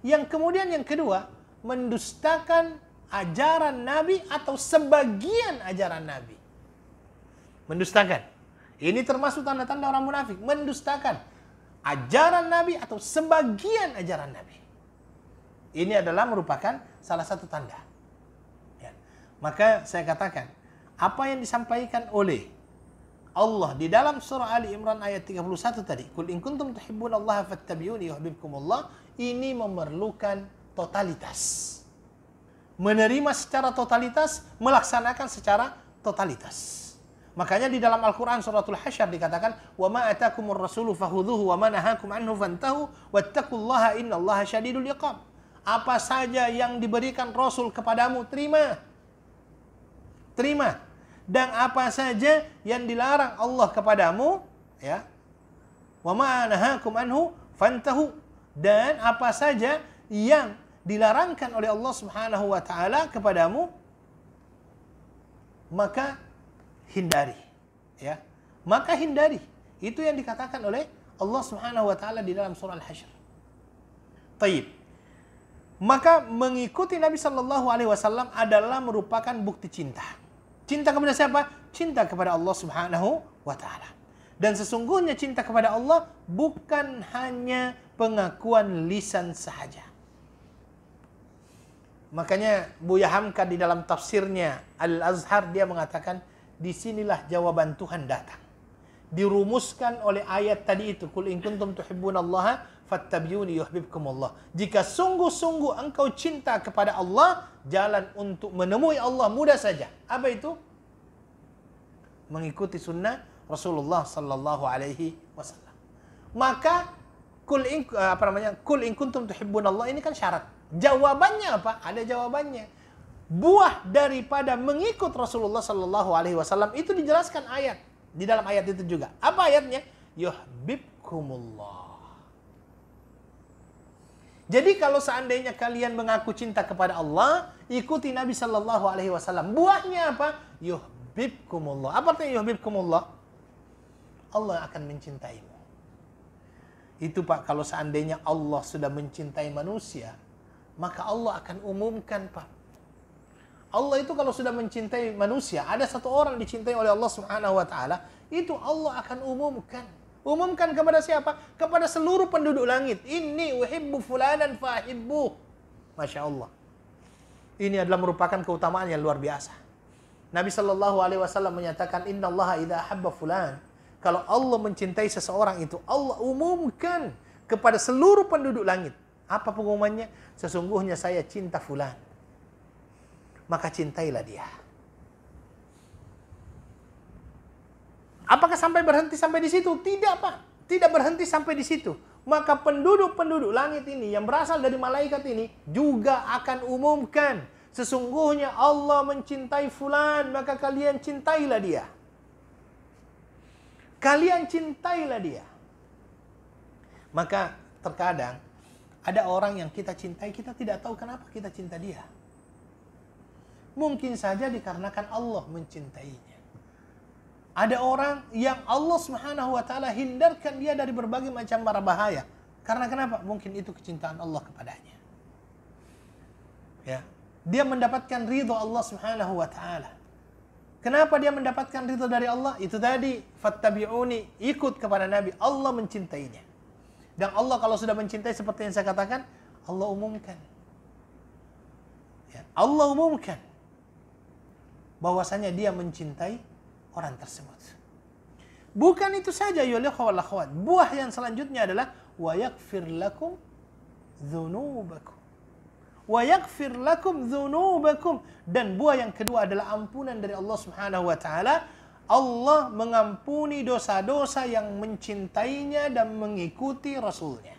Yang kemudian yang kedua, mendustakan ajaran Nabi atau sebagian ajaran Nabi. Mendustakan. Ini termasuk tanda-tanda orang munafik. Mendustakan ajaran Nabi atau sebagian ajaran Nabi. Ini adalah merupakan salah satu tanda. Ya. Maka saya katakan, apa yang disampaikan oleh Allah di dalam surah Ali Imran ayat 31 tadi, Qul in kuntum tuhibbunallaha fattabi'uni yuhibbukumullah, ini memerlukan totalitas. Menerima secara totalitas, melaksanakan secara totalitas. Makanya di dalam Al-Quran suratul Hasyr dikatakan, وَمَا أَتَاكُمُ الرَّسُولُ فَخُذُوهُ وَمَا نَهَاكُمْ عَنْهُ فَانْتَهُوا وَاتَّقُوا اللَّهَ إِنَّ اللَّهَ شَدِيدُ الْعِقَابِ. Apa saja yang diberikan Rasul kepadamu, terima. Terima. Dan apa saja yang dilarang Allah kepadamu, ya, وَمَا نَهَاكُمْ عَنْهُ فَانْتَهُوا. Dan apa saja yang dilarangkan oleh Allah Subhanahu wa taala kepadamu, maka hindari, ya. Maka hindari. Itu yang dikatakan oleh Allah Subhanahu wa taala di dalam surah Al-Hasyr. Taib. Maka mengikuti Nabi sallallahu alaihi wasallam adalah merupakan bukti cinta. Cinta kepada siapa? Cinta kepada Allah Subhanahu wa taala. Dan sesungguhnya cinta kepada Allah bukan hanya pengakuan lisan sahaja. Makanya Buya Hamka di dalam tafsirnya Al-Azhar dia mengatakan, disinilah jawaban Tuhan datang. Dirumuskan oleh ayat tadi itu, Qul in kuntum tuhibbunallaha fattabi'uni yuhibbukumullah. Jika sungguh-sungguh engkau cinta kepada Allah, jalan untuk menemui Allah mudah saja. Apa itu? Mengikuti sunnah Rasulullah sallallahu alaihi wasallam. Maka Qul in kuntum tuhibbunallah ini kan syarat. Jawabannya apa? Ada jawabannya. Buah daripada mengikut Rasulullah Sallallahu Alaihi Wasallam itu dijelaskan ayat di dalam ayat itu juga. Apa ayatnya? Yuhibbukumullah. Jadi kalau seandainya kalian mengaku cinta kepada Allah, ikuti Nabi Sallallahu Alaihi Wasallam. Buahnya apa? Yuhibbukumullah. Apa artinya yuhibbukumullah? Allah akan mencintaimu. Itu Pak, kalau seandainya Allah sudah mencintai manusia, maka Allah akan umumkan Pak. Allah itu kalau sudah mencintai manusia, ada satu orang dicintai oleh Allah Subhanahu wa taala, itu Allah akan umumkan. Umumkan kepada siapa? Kepada seluruh penduduk langit. Inni uhibbu fulanan fahibbuh. Masya Allah. Ini adalah merupakan keutamaan yang luar biasa. Nabi SAW menyatakan, Inna Allah idha ahabba fulan. Kalau Allah mencintai seseorang itu, Allah umumkan kepada seluruh penduduk langit. Apa pengumumannya? Sesungguhnya saya cinta fulan. Maka cintailah dia. Apakah berhenti sampai di situ? Tidak, Pak. Tidak berhenti sampai di situ. Maka penduduk-penduduk langit ini yang berasal dari malaikat ini juga akan umumkan. Sesungguhnya Allah mencintai fulan, maka kalian cintailah dia. Kalian cintailah dia. Maka terkadang ada orang yang kita cintai, kita tidak tahu kenapa kita cinta dia. Mungkin saja dikarenakan Allah mencintainya. Ada orang yang Allah Subhanahu wa taala hindarkan dia dari berbagai macam mara bahaya. Karena kenapa? Mungkin itu kecintaan Allah kepadanya. Ya. Dia mendapatkan ridho Allah Subhanahu wa taala. Kenapa dia mendapatkan ridho dari Allah? Itu tadi, fattabi'uni, ikut kepada Nabi. Allah mencintainya. Dan Allah kalau sudah mencintai seperti yang saya katakan, Allah umumkan. Ya, Allah umumkan bahwasanya dia mencintai orang tersebut. Bukan itu saja, ya akhwat. Buah yang selanjutnya adalah wa yaghfir lakum dzunubakum. Wa yaghfir lakum dzunubakum. Dan buah yang kedua adalah ampunan dari Allah Subhanahu wa taala. Allah mengampuni dosa-dosa yang mencintainya dan mengikuti Rasulnya.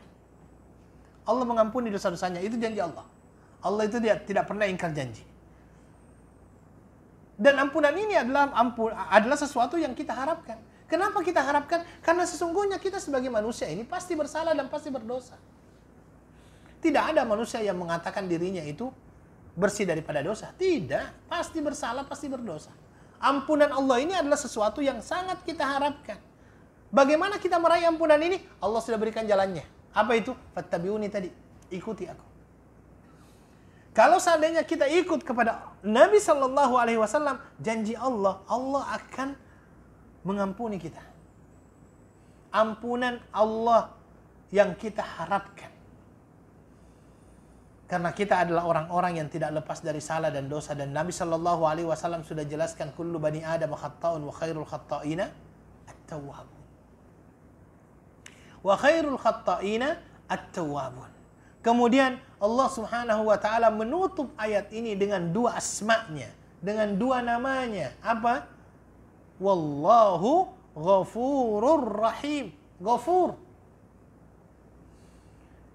Allah mengampuni dosa-dosanya, itu janji Allah. Allah itu dia tidak pernah ingkar janji. Dan ampunan ini adalah sesuatu yang kita harapkan. Kenapa kita harapkan? Karena sesungguhnya kita sebagai manusia ini pasti bersalah dan pasti berdosa. Tidak ada manusia yang mengatakan dirinya itu bersih daripada dosa. Tidak, pasti bersalah, pasti berdosa. Ampunan Allah ini adalah sesuatu yang sangat kita harapkan. Bagaimana kita meraih ampunan ini? Allah sudah berikan jalannya. Apa itu? Fattabi'uni tadi, ikuti aku. Kalau seandainya kita ikut kepada Nabi SAW, janji Allah, Allah akan mengampuni kita. Ampunan Allah yang kita harapkan. Karena kita adalah orang-orang yang tidak lepas dari salah dan dosa. Dan Nabi SAW sudah jelaskan, kullu bani Adam khatta'un wa khairul khatta'ina at-tawwabun. Wa khairul khatta'ina at-tawwabun. Kemudian Allah Subhanahu wa taala menutup ayat ini dengan dua asma'nya, dengan dua namanya. Apa? Wallahu ghafurur rahim. Ghafur.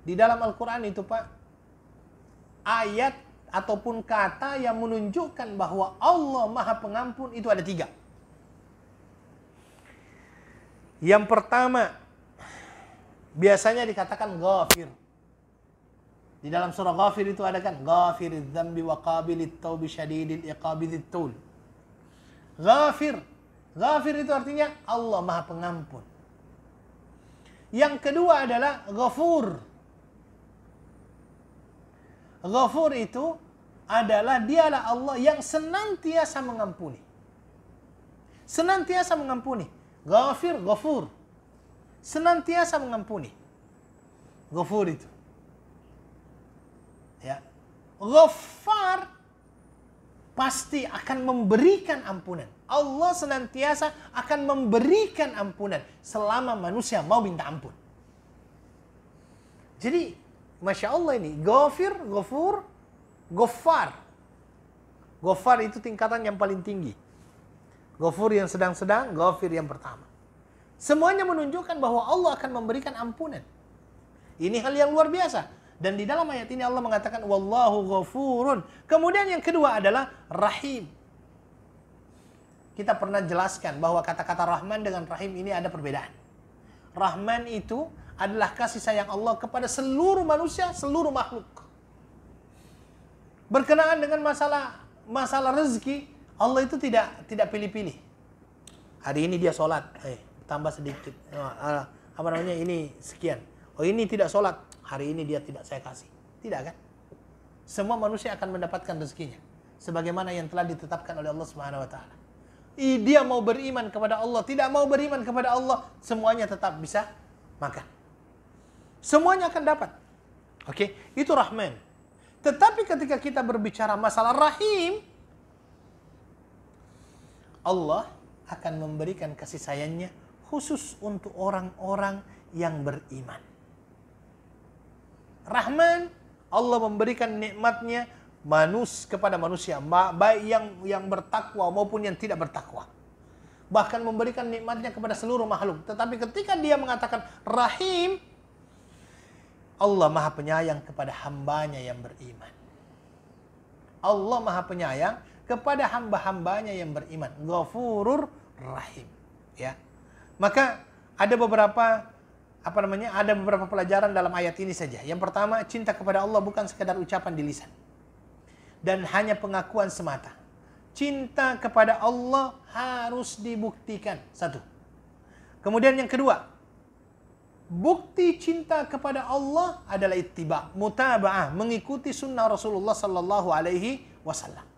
Di dalam Al-Qur'an itu, Pak, ayat ataupun kata yang menunjukkan bahwa Allah Maha Pengampun itu ada 3. Yang pertama, biasanya dikatakan Ghafir. Di dalam surah Ghafir itu ada kan, Ghafiriz dzambi wa qabilit taubi syadidil iqabi dzit tul. Ghafir. Ghafir itu artinya Allah Maha Pengampun. Yang kedua adalah Ghafur. Ghafur itu adalah dialah Allah yang senantiasa mengampuni. Senantiasa mengampuni. Ghafir, Ghafur. Senantiasa mengampuni. Ghafur itu. Ya. Ghaffar pasti akan memberikan ampunan. Allah senantiasa akan memberikan ampunan selama manusia mau minta ampun. Jadi, Masya Allah ini, Ghafir, Ghafur, Ghaffar. Ghaffar itu tingkatan yang paling tinggi. Ghafur yang sedang-sedang, Ghafir yang pertama. Semuanya menunjukkan bahwa Allah akan memberikan ampunan. Ini hal yang luar biasa. Dan di dalam ayat ini Allah mengatakan wallahu ghafurun. Kemudian yang kedua adalah rahim. Kita pernah jelaskan bahwa kata-kata Rahman dengan Rahim ini ada perbedaan. Rahman itu adalah kasih sayang Allah kepada seluruh manusia, seluruh makhluk. Berkenaan dengan masalah rezeki, Allah itu tidak pilih-pilih. Hari ini dia sholat, tambah sedikit. Ini sekian. Oh ini tidak sholat, hari ini dia tidak saya kasih. Tidak kan? Semua manusia akan mendapatkan rezekinya sebagaimana yang telah ditetapkan oleh Allah Subhanahu wa taala. Dia mau beriman kepada Allah, tidak mau beriman kepada Allah, semuanya tetap bisa makan. Semuanya akan dapat. Oke, itu Rahman. Tetapi ketika kita berbicara masalah Rahim, Allah akan memberikan kasih sayangnya khusus untuk orang-orang yang beriman. Rahman, Allah memberikan nikmatnya kepada manusia, baik yang bertakwa maupun yang tidak bertakwa. Bahkan memberikan nikmatnya kepada seluruh makhluk. Tetapi ketika dia mengatakan Rahim, Allah Maha Penyayang kepada hambanya yang beriman. Allah Maha Penyayang kepada hamba-hambanya yang beriman. Ghafurur Rahim. Ya. Maka ada beberapa pelajaran dalam ayat ini saja. Yang pertama, cinta kepada Allah bukan sekadar ucapan di lisan dan hanya pengakuan semata. Cinta kepada Allah harus dibuktikan. Satu. Kemudian yang kedua, bukti cinta kepada Allah adalah ittiba, mutaba'ah, mengikuti sunnah Rasulullah sallallahu alaihi wasallam.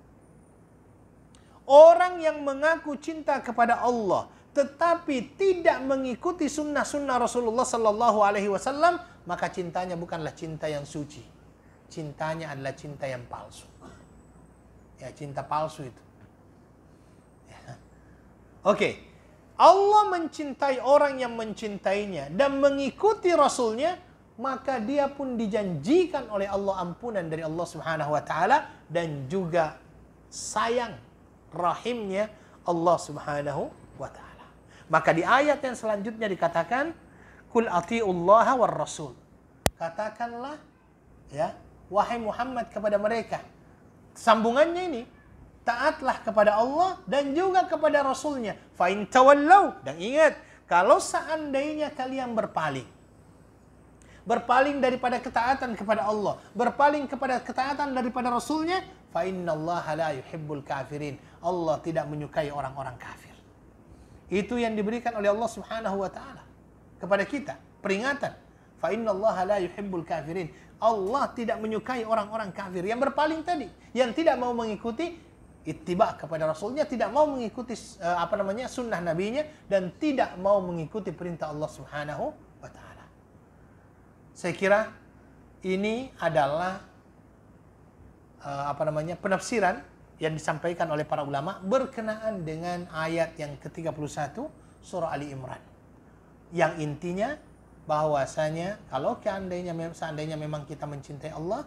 Orang yang mengaku cinta kepada Allah tetapi tidak mengikuti sunnah-sunnah Rasulullah sallallahu alaihi wasallam, maka cintanya bukanlah cinta yang suci. Cintanya adalah cinta yang palsu. Ya, cinta palsu itu. Ya. Oke. Allah mencintai orang yang mencintainya dan mengikuti Rasulnya, maka dia pun dijanjikan oleh Allah ampunan dari Allah Subhanahu wa taala dan juga sayang rahimnya Allah Subhanahu wa taala. Maka di ayat yang selanjutnya dikatakan, "Qul atiullaha war rasul." Katakanlah ya, wahai Muhammad kepada mereka. Sambungannya ini, taatlah kepada Allah dan juga kepada Rasulnya. Fa in tawallau, dan ingat, kalau seandainya kalian berpaling daripada ketaatan kepada Allah, berpaling kepada ketaatan daripada Rasulnya, fa innallaha la yuhibbul kafirin. Allah tidak menyukai orang-orang kafir. Itu yang diberikan oleh Allah Subhanahu wa taala kepada kita, peringatan. Fa innallaha la yuhibbul kafirin. Allah tidak menyukai orang-orang kafir yang berpaling tadi, yang tidak mau mengikuti ittiba kepada Rasulnya, tidak mau mengikuti sunnah nabinya, dan tidak mau mengikuti perintah Allah Subhanahu wa taala. Saya kira ini adalah penafsiran yang disampaikan oleh para ulama berkenaan dengan ayat yang ke-31 surah Ali Imran. Yang intinya bahwasanya kalau seandainya memang kita mencintai Allah,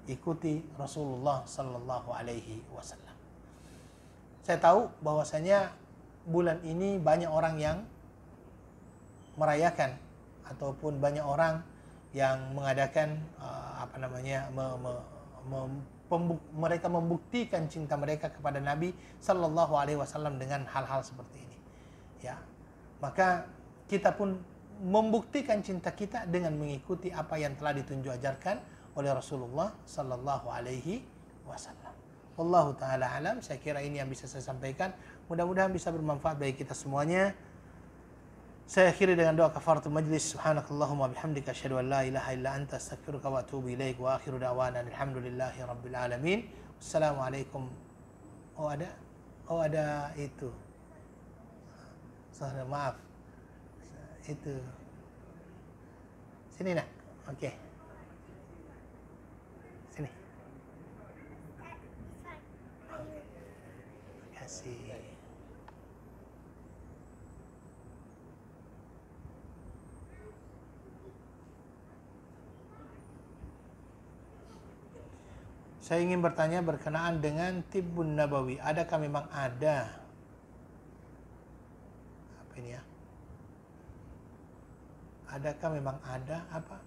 ikuti Rasulullah sallallahu alaihi wasallam. Saya tahu bahwasanya bulan ini banyak orang yang merayakan ataupun banyak orang yang mengadakan mereka membuktikan cinta mereka kepada Nabi sallallahu alaihi wasallam dengan hal-hal seperti ini. Ya. Maka kita pun membuktikan cinta kita dengan mengikuti apa yang telah ditunjuk ajarkan oleh Rasulullah sallallahu alaihi wasallam. Wallahu taala alam. Saya kira ini yang bisa saya sampaikan. Mudah-mudahan bisa bermanfaat bagi kita semuanya. Saya akhiri dengan doa kafaratul majlis. Subhanakallahumma bihamdika asyhadu an la ilaha illa anta astaghfiruka wa atubu ilaik wa akhiru da'wana alhamdulillahi rabbil alamin. Wassalamualaikum. Oh ada itu. Maaf. Itu. Sini nak. Okey. Sini. Terima kasih. Saya ingin bertanya berkenaan dengan Tibbun Nabawi. Adakah memang ada? Apa ini ya? Adakah memang ada apa?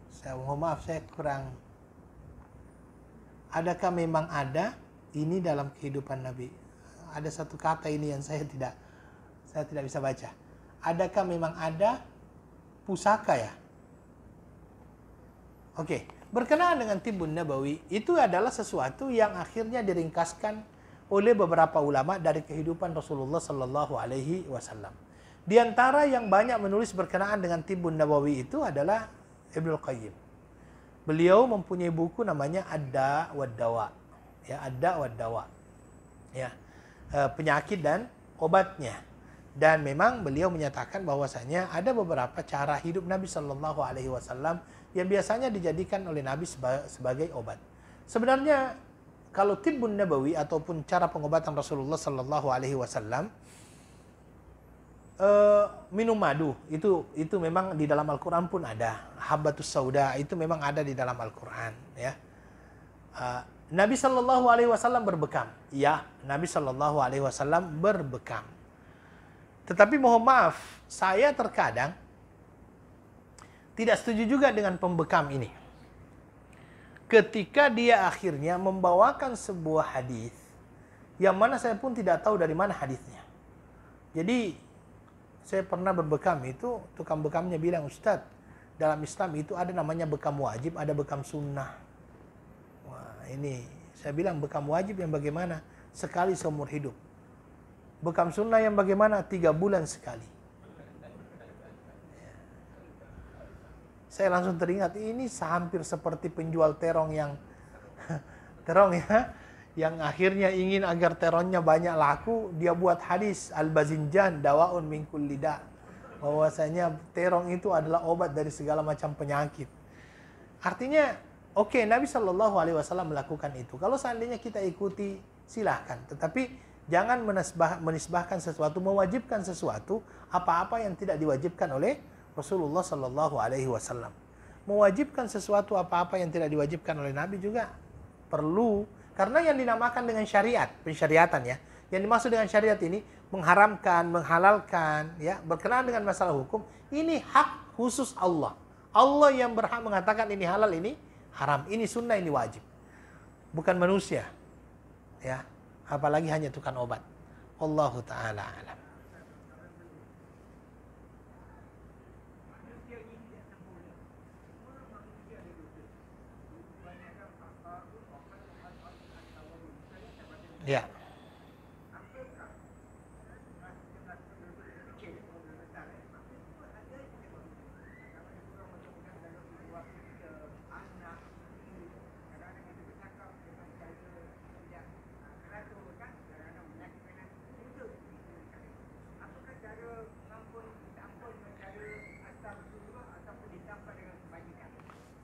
Saya mohon maaf, saya kurang. Adakah memang ada ini dalam kehidupan Nabi? Ada satu kata ini yang saya tidak bisa baca. Adakah memang ada pusaka ya? Oke, berkenaan dengan Tibbun Nabawi, itu adalah sesuatu yang akhirnya diringkaskan oleh beberapa ulama dari kehidupan Rasulullah sallallahu alaihi wasallam. Di antara yang banyak menulis berkenaan dengan Tibbun Nabawi itu adalah Ibnul Qayyim. Beliau mempunyai buku namanya Ad-Da' wad Dawa. Ya, Ad-Da' wad Dawa. ya, penyakit dan obatnya. Dan memang beliau menyatakan bahwasanya ada beberapa cara hidup Nabi Shallallahu Alaihi Wasallam yang biasanya dijadikan oleh Nabi sebagai obat. Sebenarnya kalau tibbun nabawi ataupun cara pengobatan Rasulullah Shallallahu Alaihi Wasallam, minum madu itu memang di dalam Al-Quran pun ada. Habbatus sauda itu memang ada di dalam Al-Quran, ya. Nabi Shallallahu Alaihi Wasallam berbekam, ya, Nabi Shallallahu Alaihi Wasallam berbekam. Tetapi mohon maaf, saya terkadang tidak setuju juga dengan pembekam ini. Ketika dia akhirnya membawakan sebuah hadis yang mana saya pun tidak tahu dari mana hadisnya. Jadi saya pernah berbekam itu, tukang bekamnya bilang, Ustadz, dalam Islam itu ada namanya bekam wajib, ada bekam sunnah. Wah, ini saya bilang bekam wajib yang bagaimana? Sekali seumur hidup. Bekam sunnah yang bagaimana? 3 bulan sekali. Saya langsung teringat, ini hampir seperti penjual terong yang terong, ya, yang akhirnya ingin agar terongnya banyak laku, dia buat hadis al-bazinjan dawaun min kulli da, bahwasanya terong itu adalah obat dari segala macam penyakit. Artinya, oke, Nabi Shallallahu Alaihi Wasallam melakukan itu. Kalau seandainya kita ikuti, silahkan. Tetapi jangan menisbahkan sesuatu, mewajibkan sesuatu apa-apa yang tidak diwajibkan oleh Rasulullah Shallallahu Alaihi Wasallam. Mewajibkan sesuatu apa-apa yang tidak diwajibkan oleh Nabi juga perlu, karena yang dinamakan dengan syariat, pensyariatan, ya. Yang dimaksud dengan syariat ini mengharamkan, menghalalkan, ya, berkenaan dengan masalah hukum. Ini hak khusus Allah. Allah yang berhak mengatakan ini halal, ini haram, ini sunnah, ini wajib. Bukan manusia, ya. Apalagi hanya tukang obat. Wallahu ta'ala alam. Ya.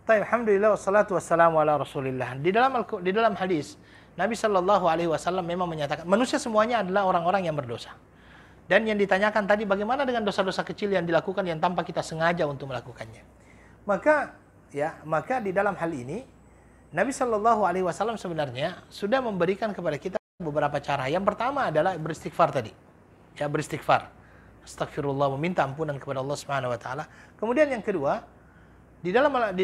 Alhamdulillah wassalatu wassalamu ala Rasulillah. Di dalam hadis Nabi Shallallahu Alaihi Wasallam memang menyatakan manusia semuanya adalah orang-orang yang berdosa. Dan yang ditanyakan tadi, bagaimana dengan dosa-dosa kecil yang dilakukan yang tanpa kita sengaja untuk melakukannya? Maka di dalam hal ini Nabi Shallallahu Alaihi Wasallam sebenarnya sudah memberikan kepada kita beberapa cara. Yang pertama adalah beristighfar tadi, ya, beristighfar, astagfirullah, meminta ampunan kepada Allah Subhanahu Wa Taala. Kemudian yang kedua, di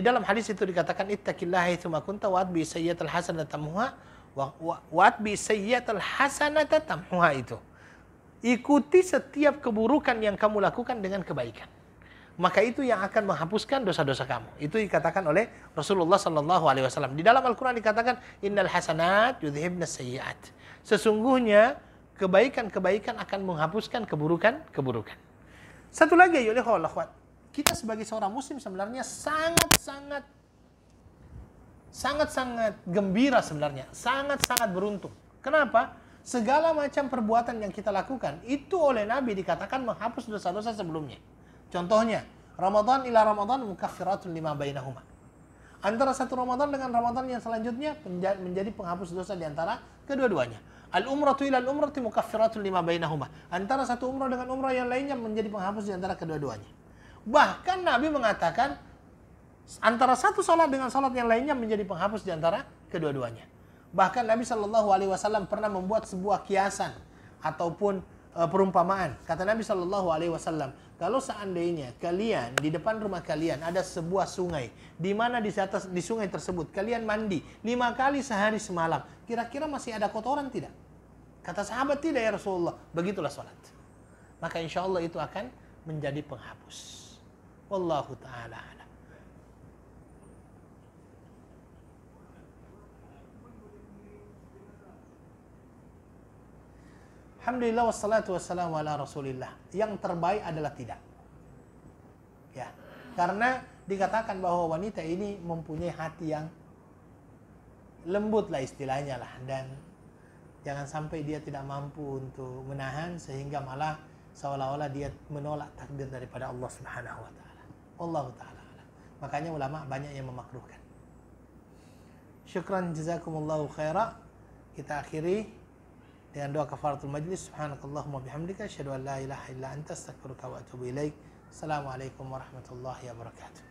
dalam hadis itu dikatakan ittaqillaha haitsu ma kunta wa atbi sayyi'atal hasanata tamhuha wa atbi sayyi'atal hasanata tamhuha itu. Ikuti setiap keburukan yang kamu lakukan dengan kebaikan. Maka itu yang akan menghapuskan dosa-dosa kamu. Itu dikatakan oleh Rasulullah sallallahu alaihi wasallam. Di dalam Al-Qur'an dikatakan innal hasanat yudhibnas sayyi'at. Sesungguhnya kebaikan-kebaikan akan menghapuskan keburukan-keburukan. Satu lagi, ya Allah, kita sebagai seorang muslim sebenarnya sangat-sangat gembira sebenarnya, sangat-sangat beruntung. Kenapa? Segala macam perbuatan yang kita lakukan itu oleh Nabi dikatakan menghapus dosa-dosa sebelumnya. Contohnya, Ramadan ila Ramadan mukaffiratun lima bainahuma. Antara satu Ramadan dengan Ramadan yang selanjutnya menjadi penghapus dosa di antara kedua-duanya. Al-umratu ila al-umrati mukaffiratun lima bainahuma. Antara satu umrah dengan umrah yang lainnya menjadi penghapus di antara kedua-duanya. Bahkan Nabi mengatakan antara satu salat dengan salat yang lainnya menjadi penghapus di antara kedua-duanya. Bahkan Nabi Shallallahu Alaihi Wasallam pernah membuat sebuah kiasan ataupun perumpamaan. Kata Nabi Shallallahu Alaihi Wasallam, kalau seandainya kalian di depan rumah kalian ada sebuah sungai, di mana di sungai tersebut kalian mandi 5 kali sehari semalam, kira-kira masih ada kotoran tidak? Kata sahabat, tidak ya Rasulullah. Begitulah salat. Maka insya Allah itu akan menjadi penghapus. Wallahu ta'ala alam. Alhamdulillah wassalatu wassalamu ala Rasulillah. Yang terbaik adalah tidak. Ya, karena dikatakan bahwa wanita ini mempunyai hati yang lembut lah istilahnya lah, dan Jangan sampai dia tidak mampu untuk menahan sehingga malah seolah-olah dia menolak takdir daripada Allah Subhanahu wa taala. Wallahu taala alam. Makanya ulama banyak yang memakruhkan. Syukran jazakumullahu khaira. Kita akhiri dengan doa kafaratul majlis. Subhanakallahumma bihamdika asyhadu an la ilaha illa anta astaghfiruka wa atubu ilaik. Assalamualaikum warahmatullahi wabarakatuh.